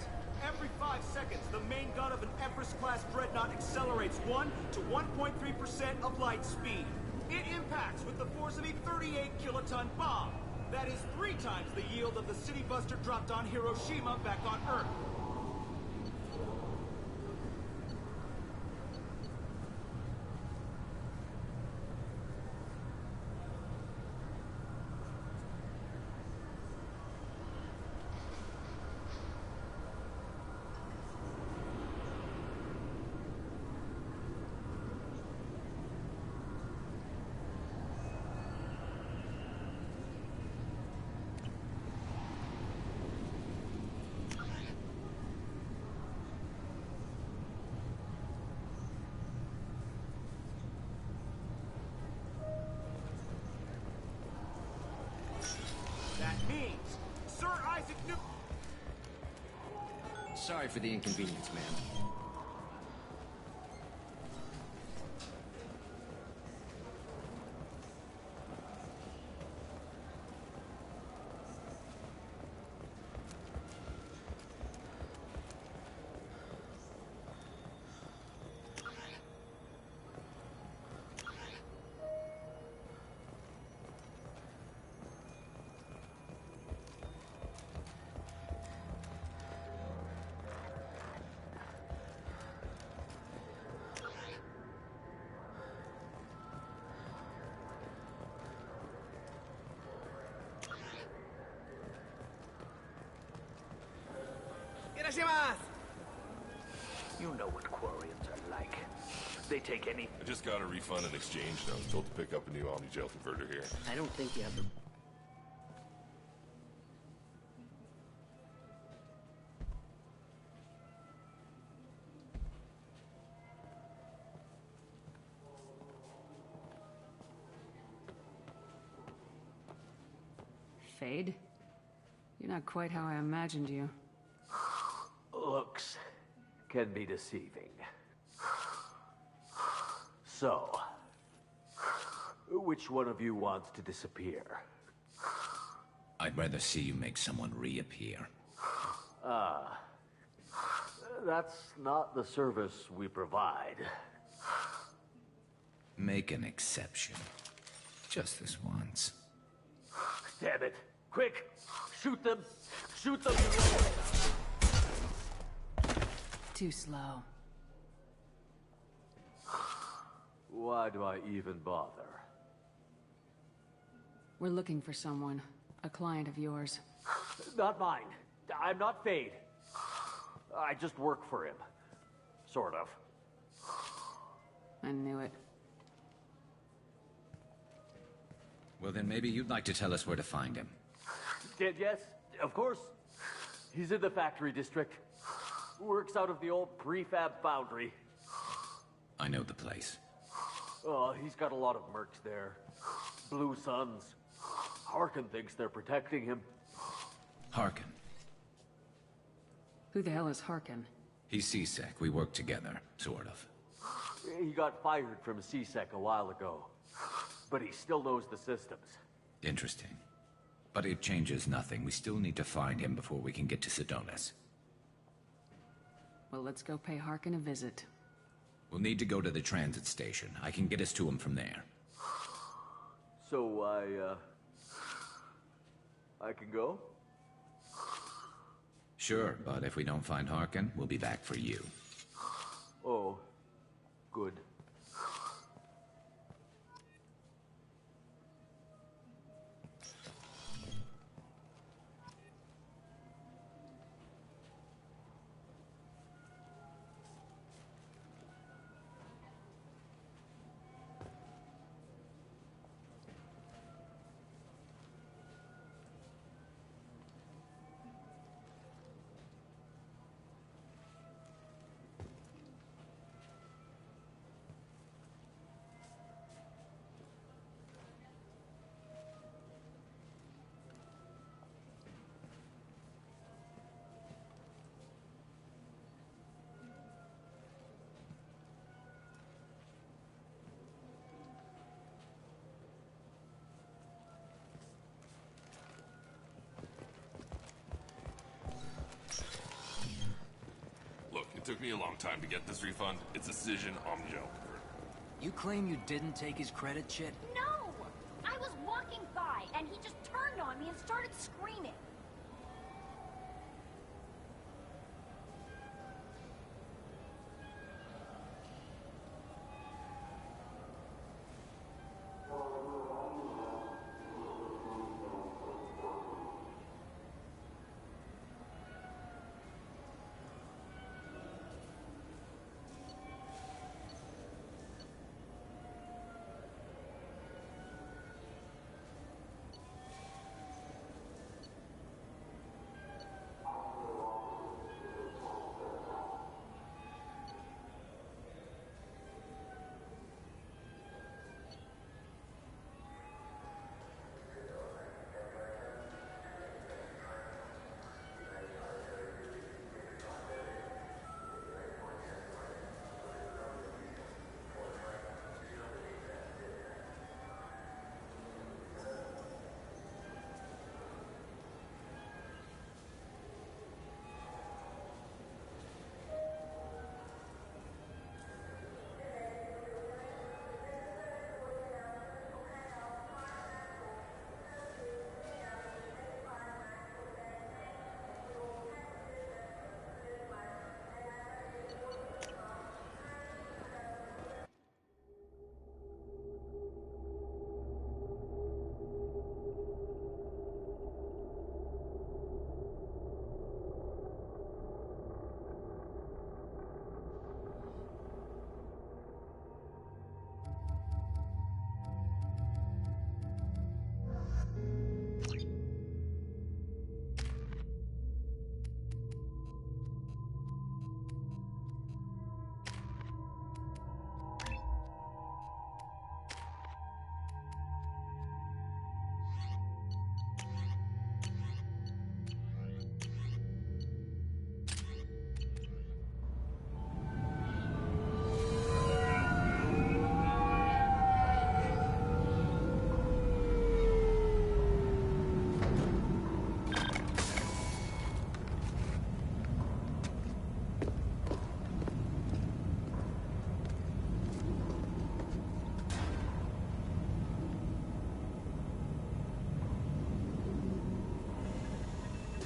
Every 5 seconds, the main gun of an Everest-class dreadnought accelerates 1 to 1.3% of light speed. It impacts with the force of a 38-kiloton bomb. That is 3 times the yield of the city buster dropped on Hiroshima back on Earth. Sorry for the inconvenience, ma'am. You know what Quarians are like. They take any... I just got a refund in exchange, and I was told to pick up a new Omni-Gel converter here. I don't think you have the... Fade? You're not quite how I imagined you. Looks can be deceiving. So, which one of you wants to disappear? I'd rather see you make someone reappear. That's not the service we provide. Make an exception. Just this once. Damn it! Quick! Shoot them! Shoot them! Too slow. Why do I even bother? We're looking for someone. A client of yours. Not mine. I'm not Fade. I just work for him. Sort of. I knew it. Well, then maybe you'd like to tell us where to find him. Yes, of course. He's in the factory district. Works out of the old prefab foundry. I know the place. Oh, he's got a lot of mercs there. Blue Suns. Harkin thinks they're protecting him. Harkin. Who the hell is Harkin? He's C-Sec. We work together, sort of. He got fired from C-Sec a while ago. But he still knows the systems. Interesting. But it changes nothing. We still need to find him before we can get to Sedonis. Well, let's go pay Harkin a visit. We'll need to go to the transit station. I can get us to him from there. So, I can go? Sure, but if we don't find Harkin, we'll be back for you. Oh, good. took me a long time to get this refund. It's a decision on Joe. You claim you didn't take his credit, Chit? No! I was walking by, and he just turned on me and started screaming.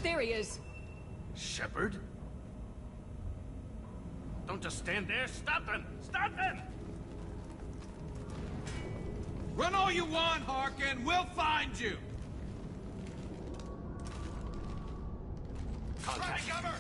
There he is. Shepard? Don't just stand there. Stop them! Stop them! Run all you want, Harkin. We'll find you. Contact. Cover!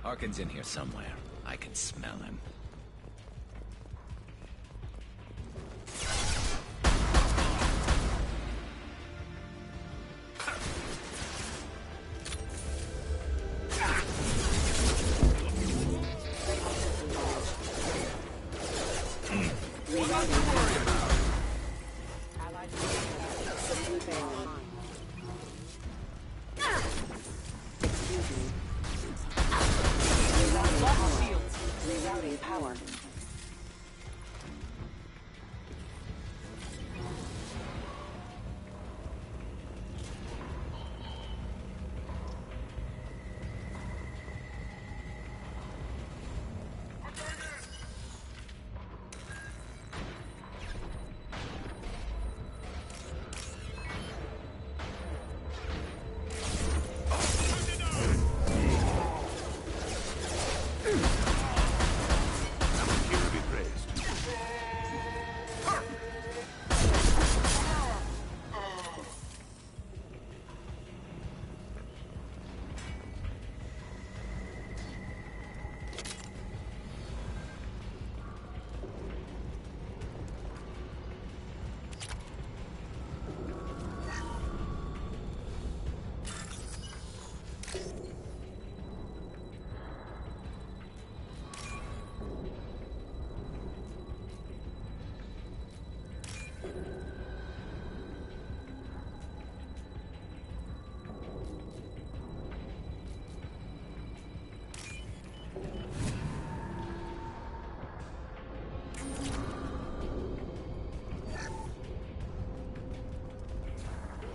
Harkin's in here somewhere. I can smell him. Excuse me. Restoring power.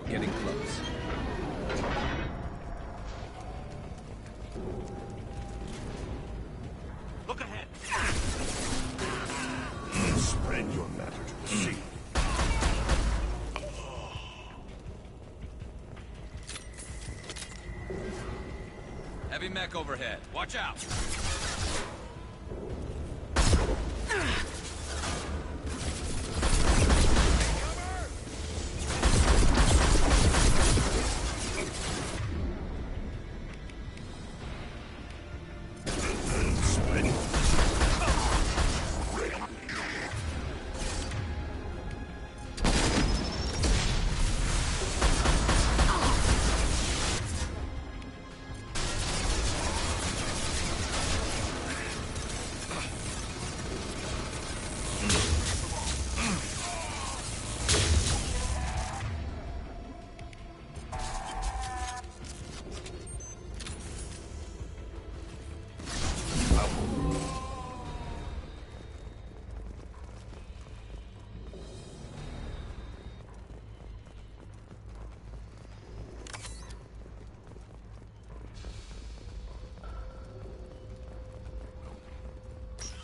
Getting close. Look ahead. Spread your matter to the sea. Heavy mech overhead. Watch out!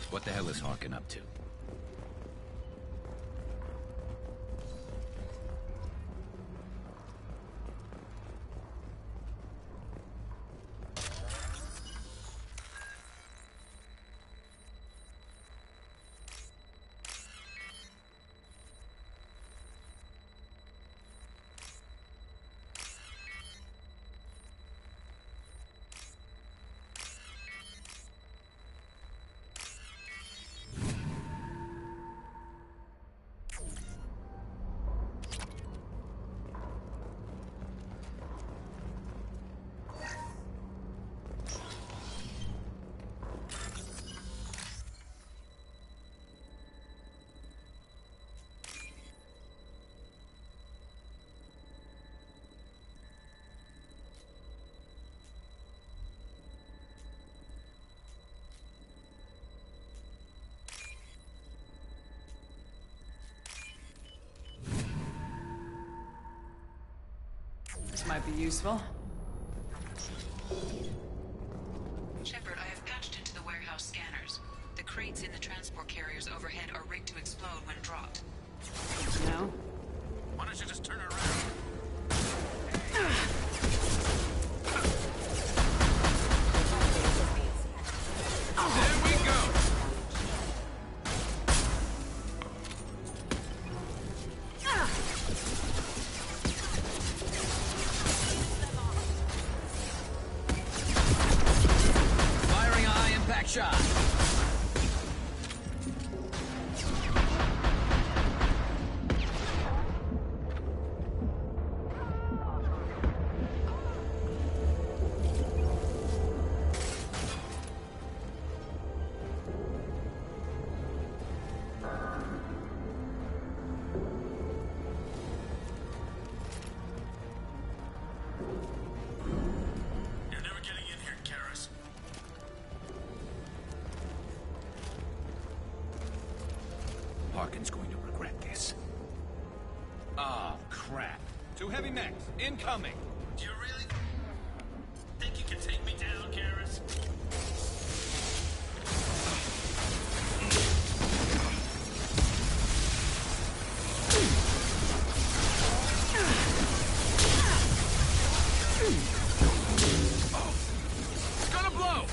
What the hell is Harkin up to? This might be useful. Shepard, I have patched into the warehouse scanners. The crates in the transport carriers overhead are rigged to explode when dropped. No? Why don't you just turn around? There we go! Firing a high-impact shot. Harkin's going to regret this. Oh, crap. 2 heavy mechs, incoming! Do you really think you can take me down, Garrus? It's gonna blow!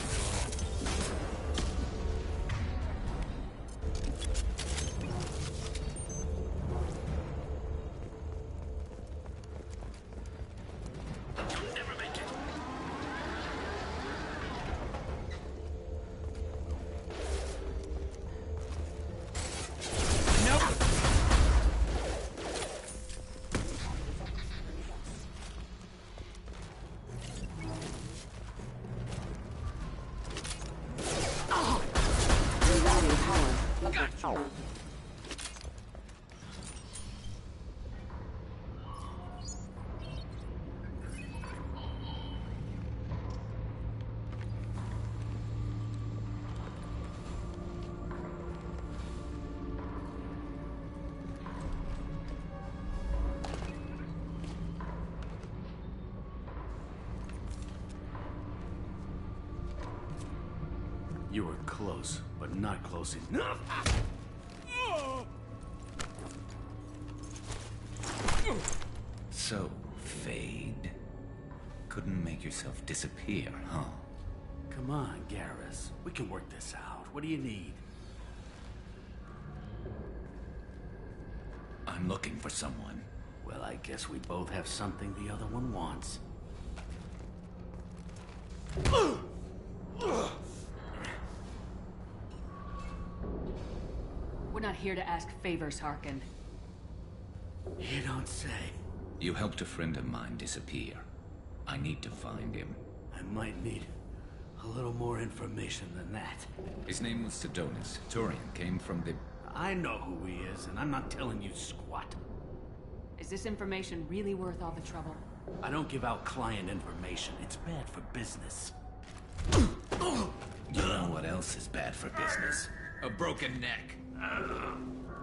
You were close, but not close enough. So, Fade. Couldn't make yourself disappear, huh? Come on, Garrus. We can work this out. What do you need? I'm looking for someone. Well, I guess we both have something the other one wants. We're not here to ask favors, Harkin. You don't say. You helped a friend of mine disappear. I need to find him. I might need a little more information than that. His name was Sidonis. Turian came from the... I know who he is, and I'm not telling you squat. Is this information really worth all the trouble? I don't give out client information. It's bad for business. You know what else is bad for business? A broken neck.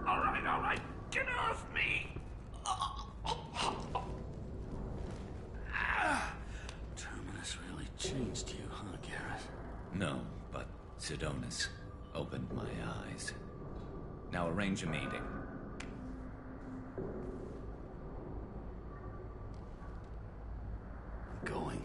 All right. Get off me! Terminus really changed you, huh, Garrus? No, but Sidonis opened my eyes. Now arrange a meeting. I'm going.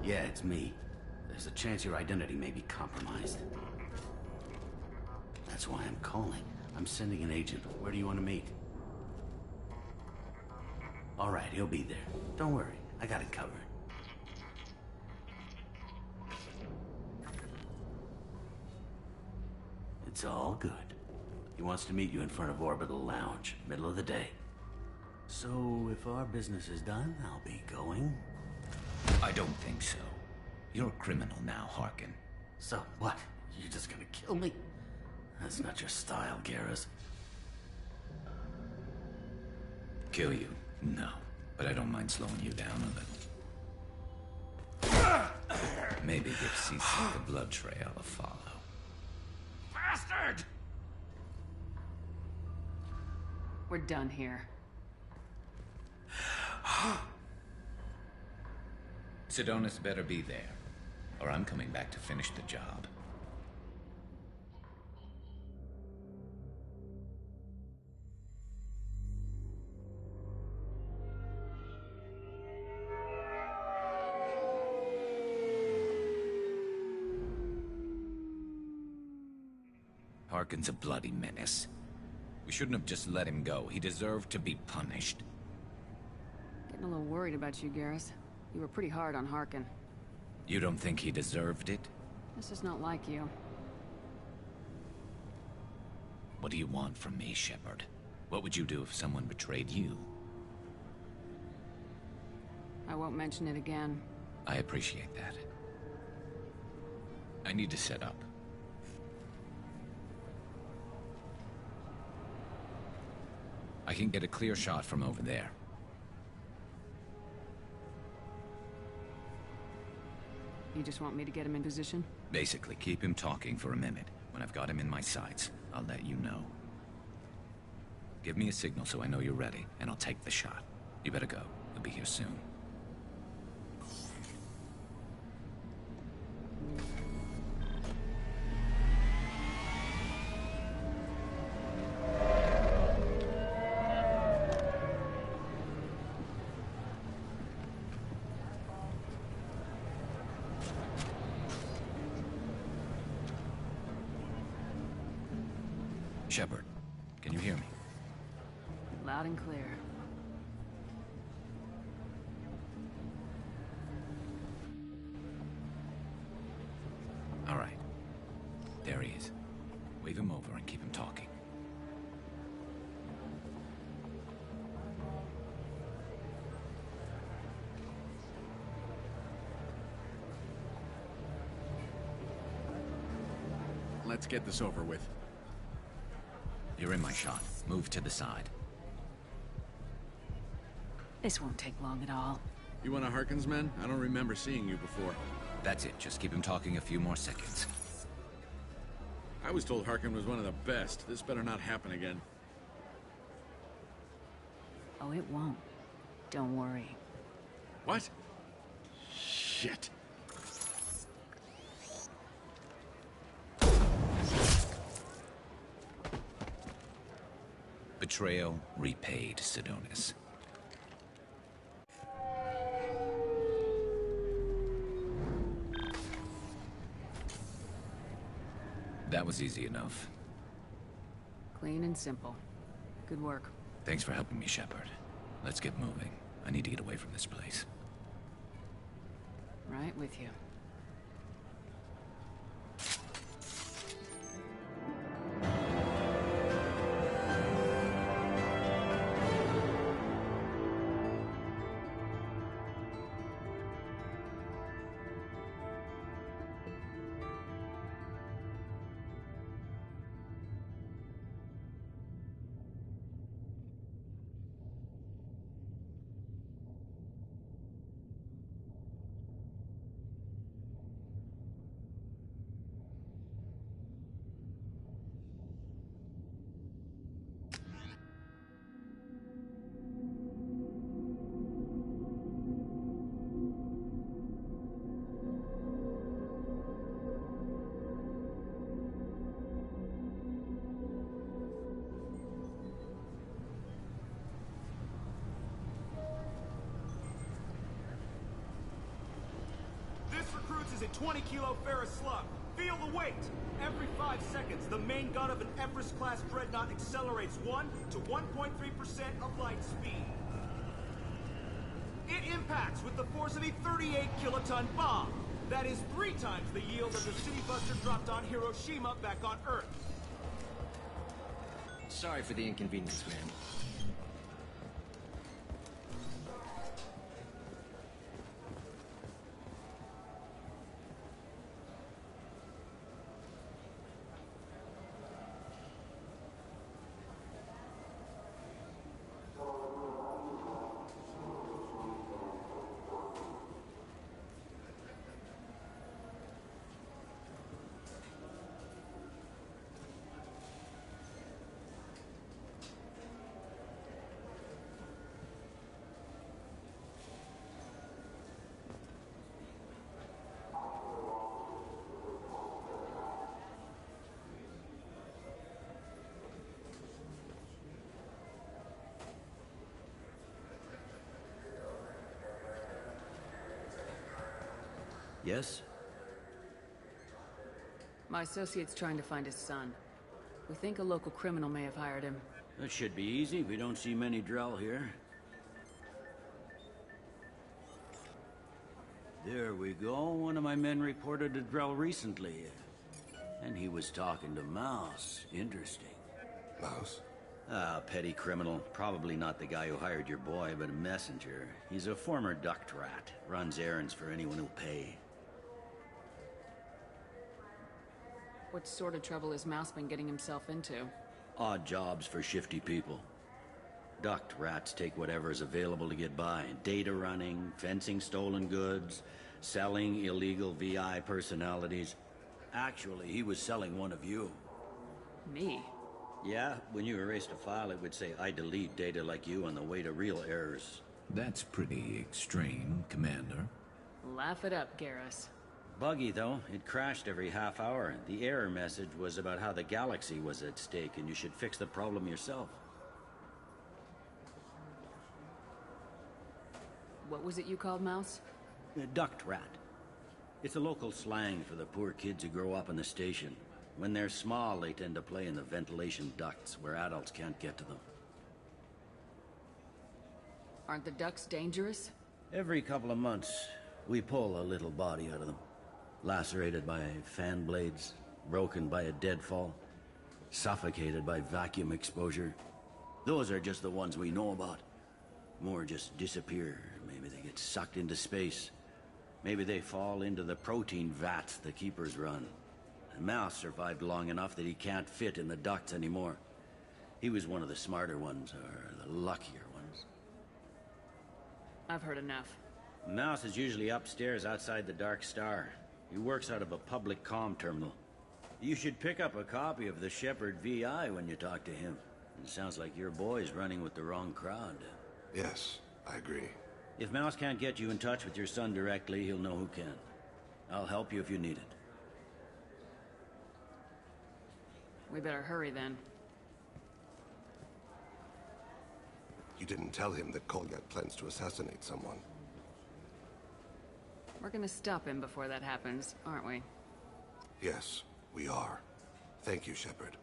Yeah, it's me. There's a chance your identity may be compromised. That's why I'm calling. I'm sending an agent. Where do you want to meet? All right, he'll be there. Don't worry, I got it covered. It's all good. He wants to meet you in front of Orbital Lounge, middle of the day. So, if our business is done, I'll be going. I don't think so. You're a criminal now, Harkin. So, what? You're just gonna kill me? That's not your style, Garrus. Kill you? No. But I don't mind slowing you down a little. Maybe give Cece the blood trail a follow. Bastard! We're done here. Sidonis better be there, or I'm coming back to finish the job. Harkin's a bloody menace. We shouldn't have just let him go. He deserved to be punished. Getting a little worried about you, Garrus. You were pretty hard on Harkin. You don't think he deserved it? This is not like you. What do you want from me, Shepard? What would you do if someone betrayed you? I won't mention it again. I appreciate that. I need to set up. I can get a clear shot from over there. You just want me to get him in position? Basically, keep him talking for a minute. When I've got him in my sights, I'll let you know. Give me a signal so I know you're ready, and I'll take the shot. You better go. He'll be here soon. Shepard, can you hear me? Loud and clear. All right. There he is. Wave him over and keep him talking. Let's get this over with. You're in my shot. Move to the side. This won't take long at all. You one of Harkin's men? I don't remember seeing you before. That's it. Just keep him talking a few more seconds. I was told Harkin was one of the best. This better not happen again. Oh, it won't. Don't worry. What? Shit. Betrayal repaid, Sidonis. That was easy enough. Clean and simple. Good work. Thanks for helping me, Shepard. Let's get moving. I need to get away from this place. Right with you. Is a 20-kilo ferrous slug. Feel the weight! Every 5 seconds, the main gun of an Everest-class dreadnought accelerates 1 to 1.3% of light speed. It impacts with the force of a 38-kiloton bomb. That is 3 times the yield of the city buster dropped on Hiroshima back on Earth. Sorry for the inconvenience, man. Yes? My associate's trying to find his son. We think a local criminal may have hired him. That should be easy. We don't see many Drell here. There we go. One of my men reported a Drell recently. And he was talking to Mouse. Interesting. Mouse? Ah, petty criminal. Probably not the guy who hired your boy, but a messenger. He's a former duct rat. Runs errands for anyone who'll pay. What sort of trouble has Mouse been getting himself into? Odd jobs for shifty people. Duct rats take whatever's available to get by. Data running, fencing stolen goods. selling illegal VI personalities. Actually, he was selling one of you. Me? Yeah, when you erased a file, it would say, I delete data like you on the way to real errors. That's pretty extreme, Commander. Laugh it up, Garrus. Buggy, though. It crashed every half hour. The error message was about how the galaxy was at stake, and you should fix the problem yourself. What was it you called Mouse? Duct rat. It's a local slang for the poor kids who grow up in the station. When they're small, they tend to play in the ventilation ducts where adults can't get to them. Aren't the ducts dangerous? Every couple of months, we pull a little body out of them. Lacerated by fan blades, broken by a deadfall, suffocated by vacuum exposure. Those are just the ones we know about. More just disappear. Maybe they get sucked into space. Maybe they fall into the protein vats the Keepers run. The Mouse survived long enough that he can't fit in the ducts anymore. He was one of the smarter ones, or the luckier ones. I've heard enough. Mouse is usually upstairs outside the Dark Star. He works out of a public comm terminal. You should pick up a copy of the Shepherd VI when you talk to him. It sounds like your boy's running with the wrong crowd. Yes, I agree. If Mouse can't get you in touch with your son directly, he'll know who can. I'll help you if you need it. We better hurry then. You didn't tell him that Kolyak plans to assassinate someone. We're gonna stop him before that happens, aren't we? Yes, we are. Thank you, Shepard.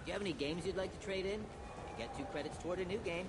Do you have any games you'd like to trade in? You get 2 credits toward a new game.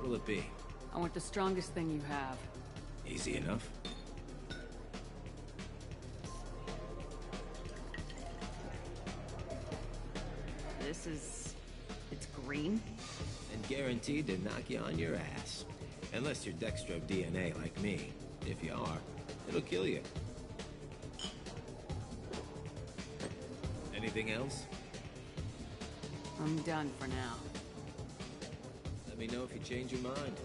What will it be? I want the strongest thing you have. Easy enough. This is... it's green? And guaranteed to knock you on your ass. Unless you're Dextro DNA like me. If you are, it'll kill you. Anything else? I'm done for now. Let me know if you change your mind.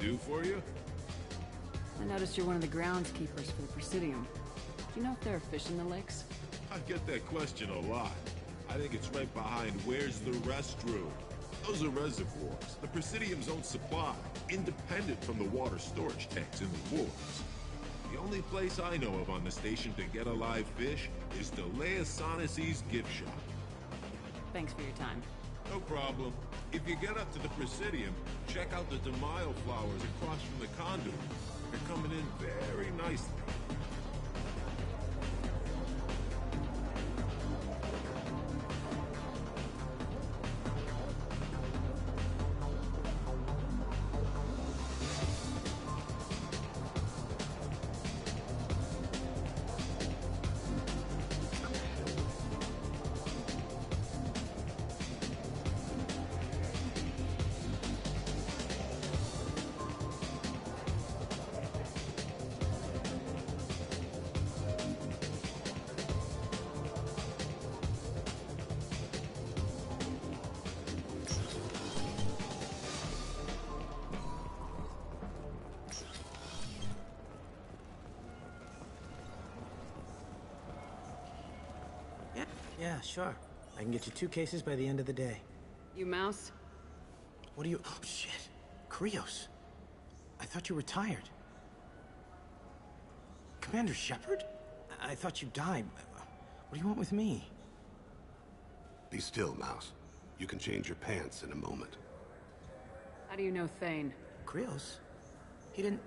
do for you? I noticed you're one of the groundskeepers for the Presidium. Do you know if there are fish in the lakes? I get that question a lot. I think it's right behind where's the restroom. Those are reservoirs, the Presidium's own supply, independent from the water storage tanks in the wharves. The only place I know of on the station to get a live fish is Delea Sonesi's gift shop. Thanks for your time. No problem. If you get up to the Presidium, check out the De Mayo flowers across from the conduit. They're coming in very nicely. Yeah, sure. I can get you 2 cases by the end of the day. You Mouse? What are you... Oh, shit. Krios. I thought you retired. Commander Shepard? I thought you died. What do you want with me? Be still, Mouse. You can change your pants in a moment. How do you know Thane? Krios? He didn't...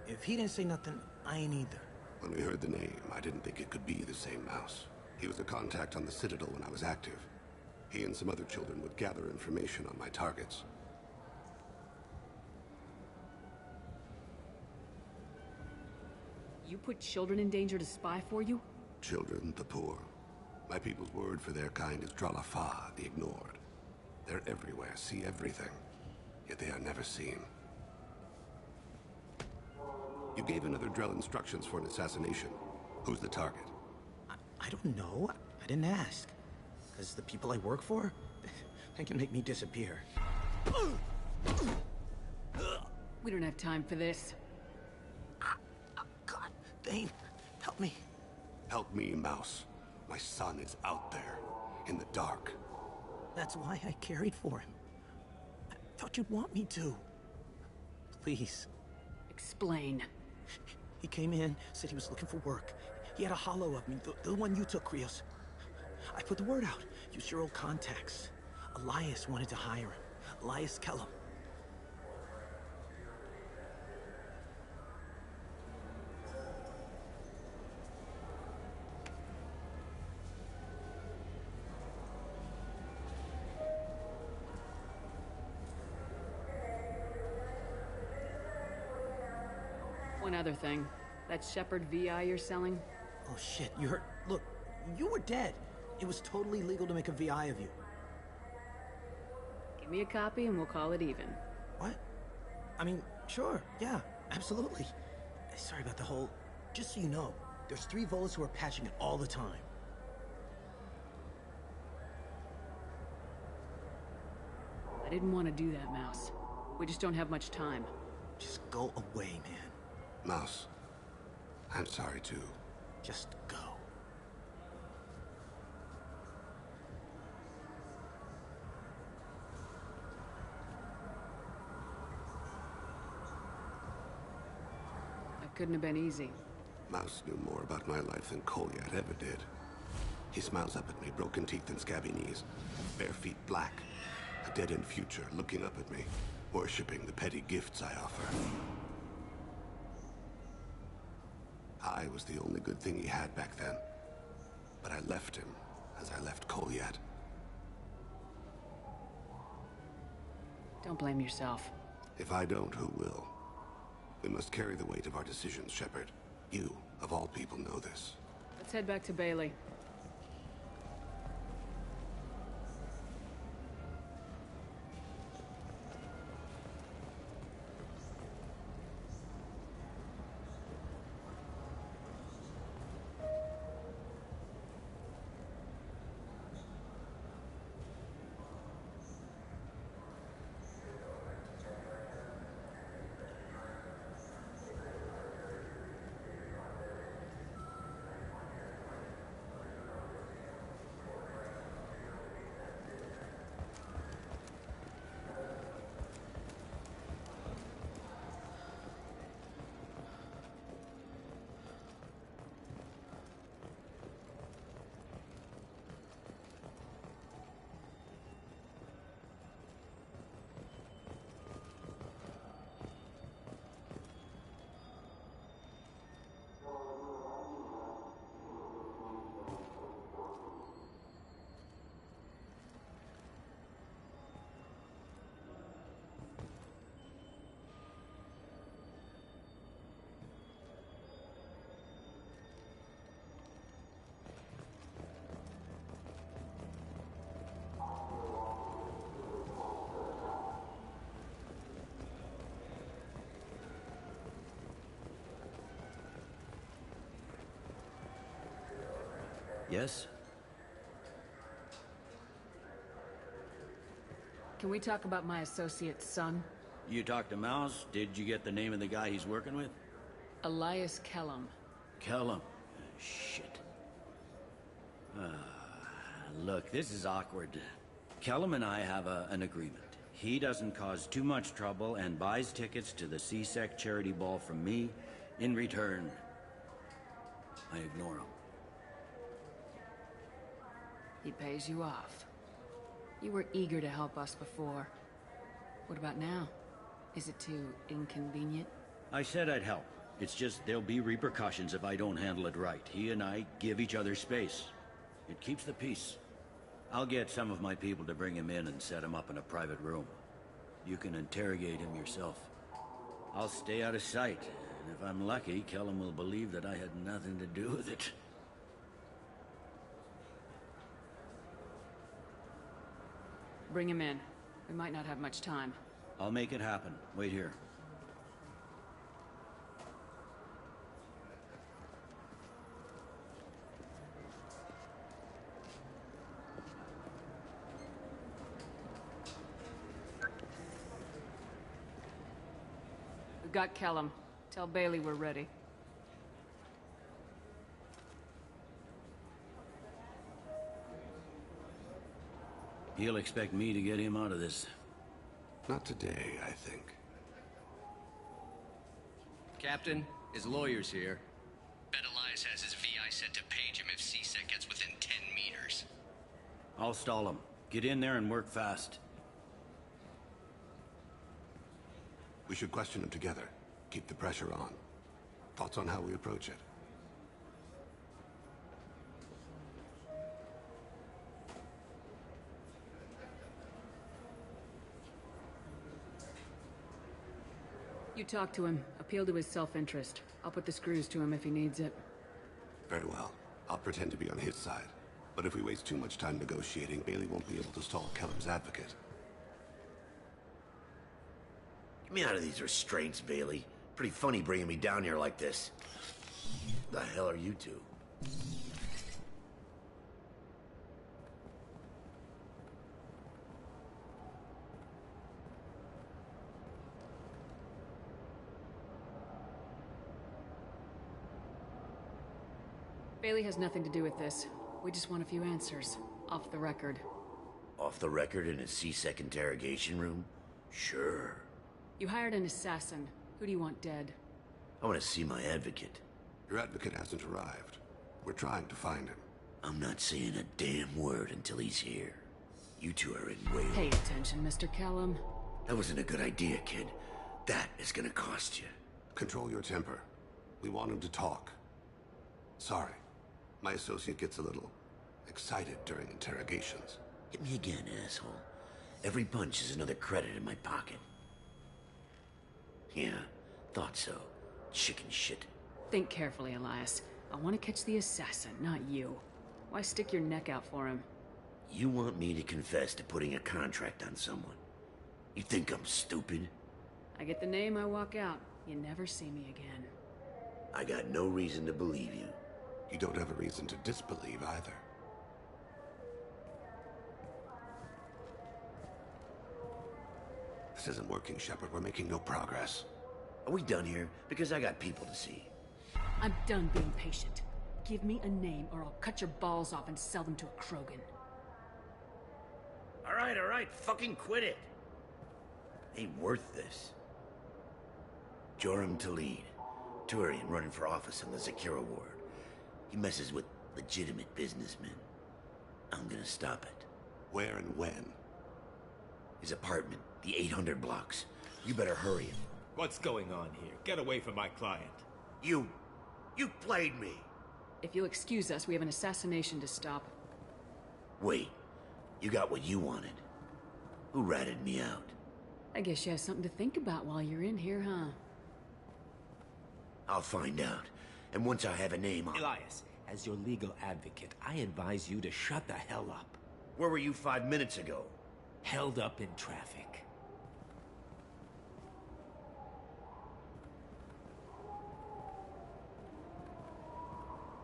If he didn't say nothing, I ain't either. When we heard the name, I didn't think it could be the same Mouse. He was a contact on the Citadel when I was active. He and some other children would gather information on my targets. You put children in danger to spy for you? Children, the poor. My people's word for their kind is Dralafa, the ignored. They're everywhere, see everything, yet they are never seen. You gave another Drell instructions for an assassination. Who's the target? I don't know. I didn't ask. Because the people I work for, they can make me disappear. We don't have time for this. God, Thane, help me. Help me, Mouse. My son is out there, in the dark. That's why I carried for him. I thought you'd want me to. Please. Explain. He came in, said he was looking for work. He had a hollow of me, the one you took, Krios. I put the word out. Use your old contacts. Elias wanted to hire him. Elias Kellum. One other thing. That Shepard VI you're selling? Oh shit, you heard... Look, you were dead. It was totally legal to make a VI of you. Give me a copy and we'll call it even. What? I mean, sure, yeah, absolutely. Sorry about the whole... Just so you know, there's 3 Volus who are patching it all the time. I didn't want to do that, Mouse. We just don't have much time. Just go away, man. Mouse, I'm sorry too. Just go. That couldn't have been easy. Mouse knew more about my life than Kolyat ever did. He smiles up at me, broken teeth and scabby knees, bare feet black, a dead-end future looking up at me, worshipping the petty gifts I offer. I was the only good thing he had back then. But I left him, as I left Kolyat. Don't blame yourself. If I don't, who will? We must carry the weight of our decisions, Shepard. You, of all people, know this. Let's head back to Bailey. Yes? Can we talk about my associate's son? You talked to Mouse? Did you get the name of the guy he's working with? Elias Kellum. Kellum. Shit. Look, this is awkward. Kellum and I have an agreement. He doesn't cause too much trouble and buys tickets to the C-Sec charity ball from me. In return, I ignore him. He pays you off. You were eager to help us before. What about now? Is it too inconvenient? I said I'd help. It's just there'll be repercussions if I don't handle it right. He and I give each other space. It keeps the peace. I'll get some of my people to bring him in and set him up in a private room. You can interrogate him yourself. I'll stay out of sight, and if I'm lucky, Kellum will believe that I had nothing to do with it. Bring him in. We might not have much time. I'll make it happen. Wait here. We've got Kellum. Tell Bailey we're ready. He'll expect me to get him out of this. Not today, I think. Captain, his lawyer's here. Bet Elias has his VI set to page him if C-Sec gets within 10 meters. I'll stall him. Get in there and work fast. We should question him together. Keep the pressure on. Thoughts on how we approach it? You talk to him. Appeal to his self-interest. I'll put the screws to him if he needs it. Very well. I'll pretend to be on his side. But if we waste too much time negotiating, Bailey won't be able to stall Kellum's advocate. Get me out of these restraints, Bailey. Pretty funny bringing me down here like this. The hell are you two? Bailey has nothing to do with this. We just want a few answers. Off the record. Off the record in a C-Sec interrogation room? Sure. You hired an assassin. Who do you want dead? I want to see my advocate. Your advocate hasn't arrived. We're trying to find him. I'm not saying a damn word until he's here. You two are in way... Pay attention, Mr. Kellum. That wasn't a good idea, kid. That is gonna cost you. Control your temper. We want him to talk. Sorry. My associate gets a little excited during interrogations. Hit me again, asshole. Every punch is another credit in my pocket. Yeah, thought so. Chicken shit. Think carefully, Elias. I want to catch the assassin, not you. Why stick your neck out for him? You want me to confess to putting a contract on someone? You think I'm stupid? I get the name, I walk out. You never see me again. I got no reason to believe you. You don't have a reason to disbelieve either. This isn't working, Shepard. We're making no progress. Are we done here? Because I got people to see. I'm done being patient. Give me a name or I'll cut your balls off and sell them to a Krogan. All right, fucking quit it. Ain't worth this. Joram Talid, Turian running for office on the Zakira ward. He messes with legitimate businessmen. I'm gonna stop it. Where and when? His apartment, the 800 blocks. You better hurry it. What's going on here? Get away from my client. You played me. If you'll excuse us, we have an assassination to stop. Wait, you got what you wanted. Who ratted me out? I guess you have something to think about while you're in here, huh? I'll find out. And once I have a name, I'll... Elias, as your legal advocate, I advise you to shut the hell up. Where were you 5 minutes ago? Held up in traffic.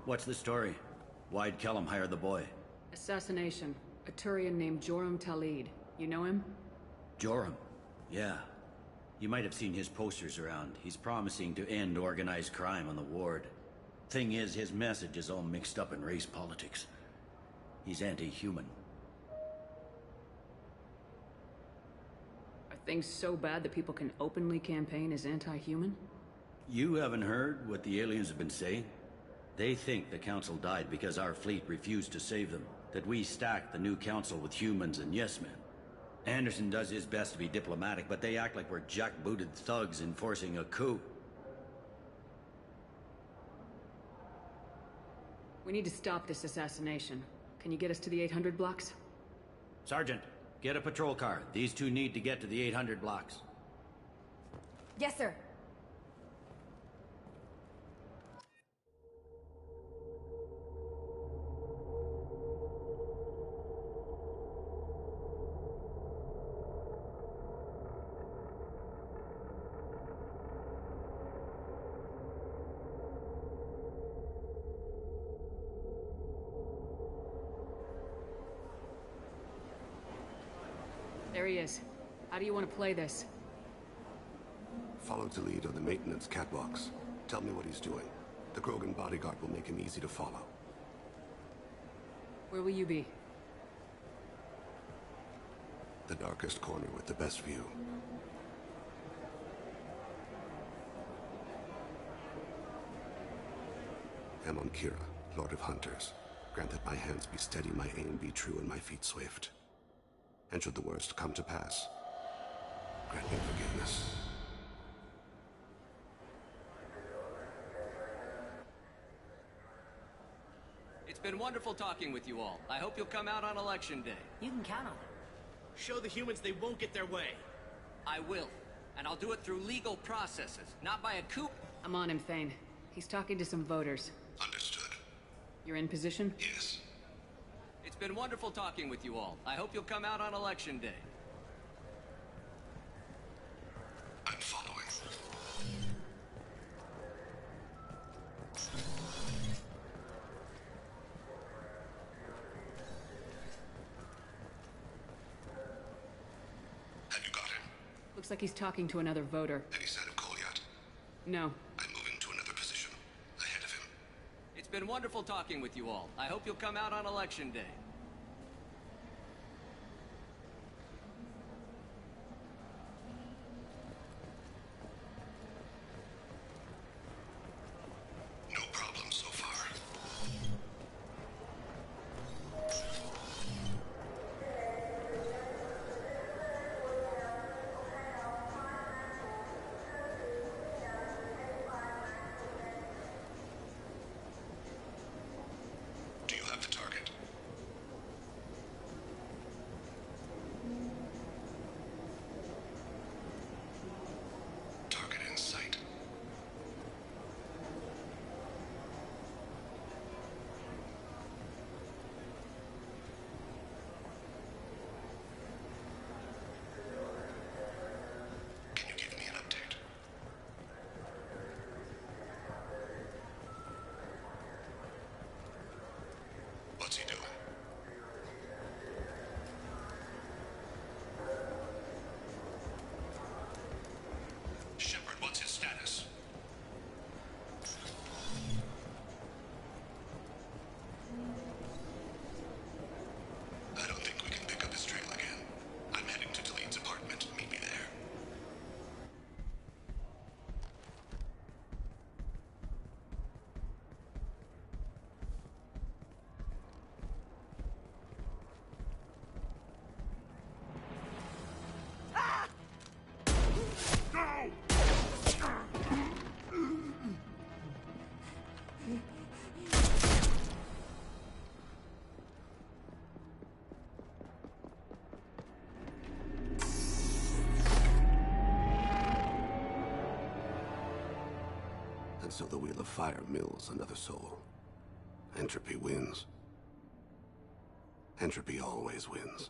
What's the story? Why'd Kellum hire the boy? Assassination. A Turian named Joram Talid. You know him? Joram? Yeah. You might have seen his posters around. He's promising to end organized crime on the ward. Thing is, his message is all mixed up in race politics. He's anti-human. Are things so bad that people can openly campaign as anti-human? You haven't heard what the aliens have been saying? They think the Council died because our fleet refused to save them. That we stacked the new Council with humans and yes-men. Anderson does his best to be diplomatic, but they act like we're jackbooted thugs enforcing a coup. We need to stop this assassination. Can you get us to the 800 blocks? Sergeant, get a patrol car. These two need to get to the 800 blocks. Yes, sir. There he is. How do you want to play this? Follow Talid on the maintenance catwalks. Tell me what he's doing. The Krogan bodyguard will make him easy to follow. Where will you be? The darkest corner with the best view. Amon Kira, Lord of Hunters. Grant that my hands be steady, my aim be true, and my feet swift. And should the worst come to pass, grant me forgiveness. It's been wonderful talking with you all. I hope you'll come out on Election Day. You can count on it. Show the humans they won't get their way. I will. And I'll do it through legal processes, not by a coup. I'm on him, Thane. He's talking to some voters. Understood. You're in position? Yes. It's been wonderful talking with you all. I hope you'll come out on Election Day. I'm following. Have you got him? Looks like he's talking to another voter. Any sign of Kolyat? No. I'm moving to another position. Ahead of him. It's been wonderful talking with you all. I hope you'll come out on Election Day. No problem so far. Do you have the target? Target in sight. Can you give me an update? What's he doing? Shepard, what's his status? I don't think we can pick up his trail again. I'm heading to Talid's apartment. Meet me there. And so the Wheel of Fire mills another soul. Entropy wins. Entropy always wins.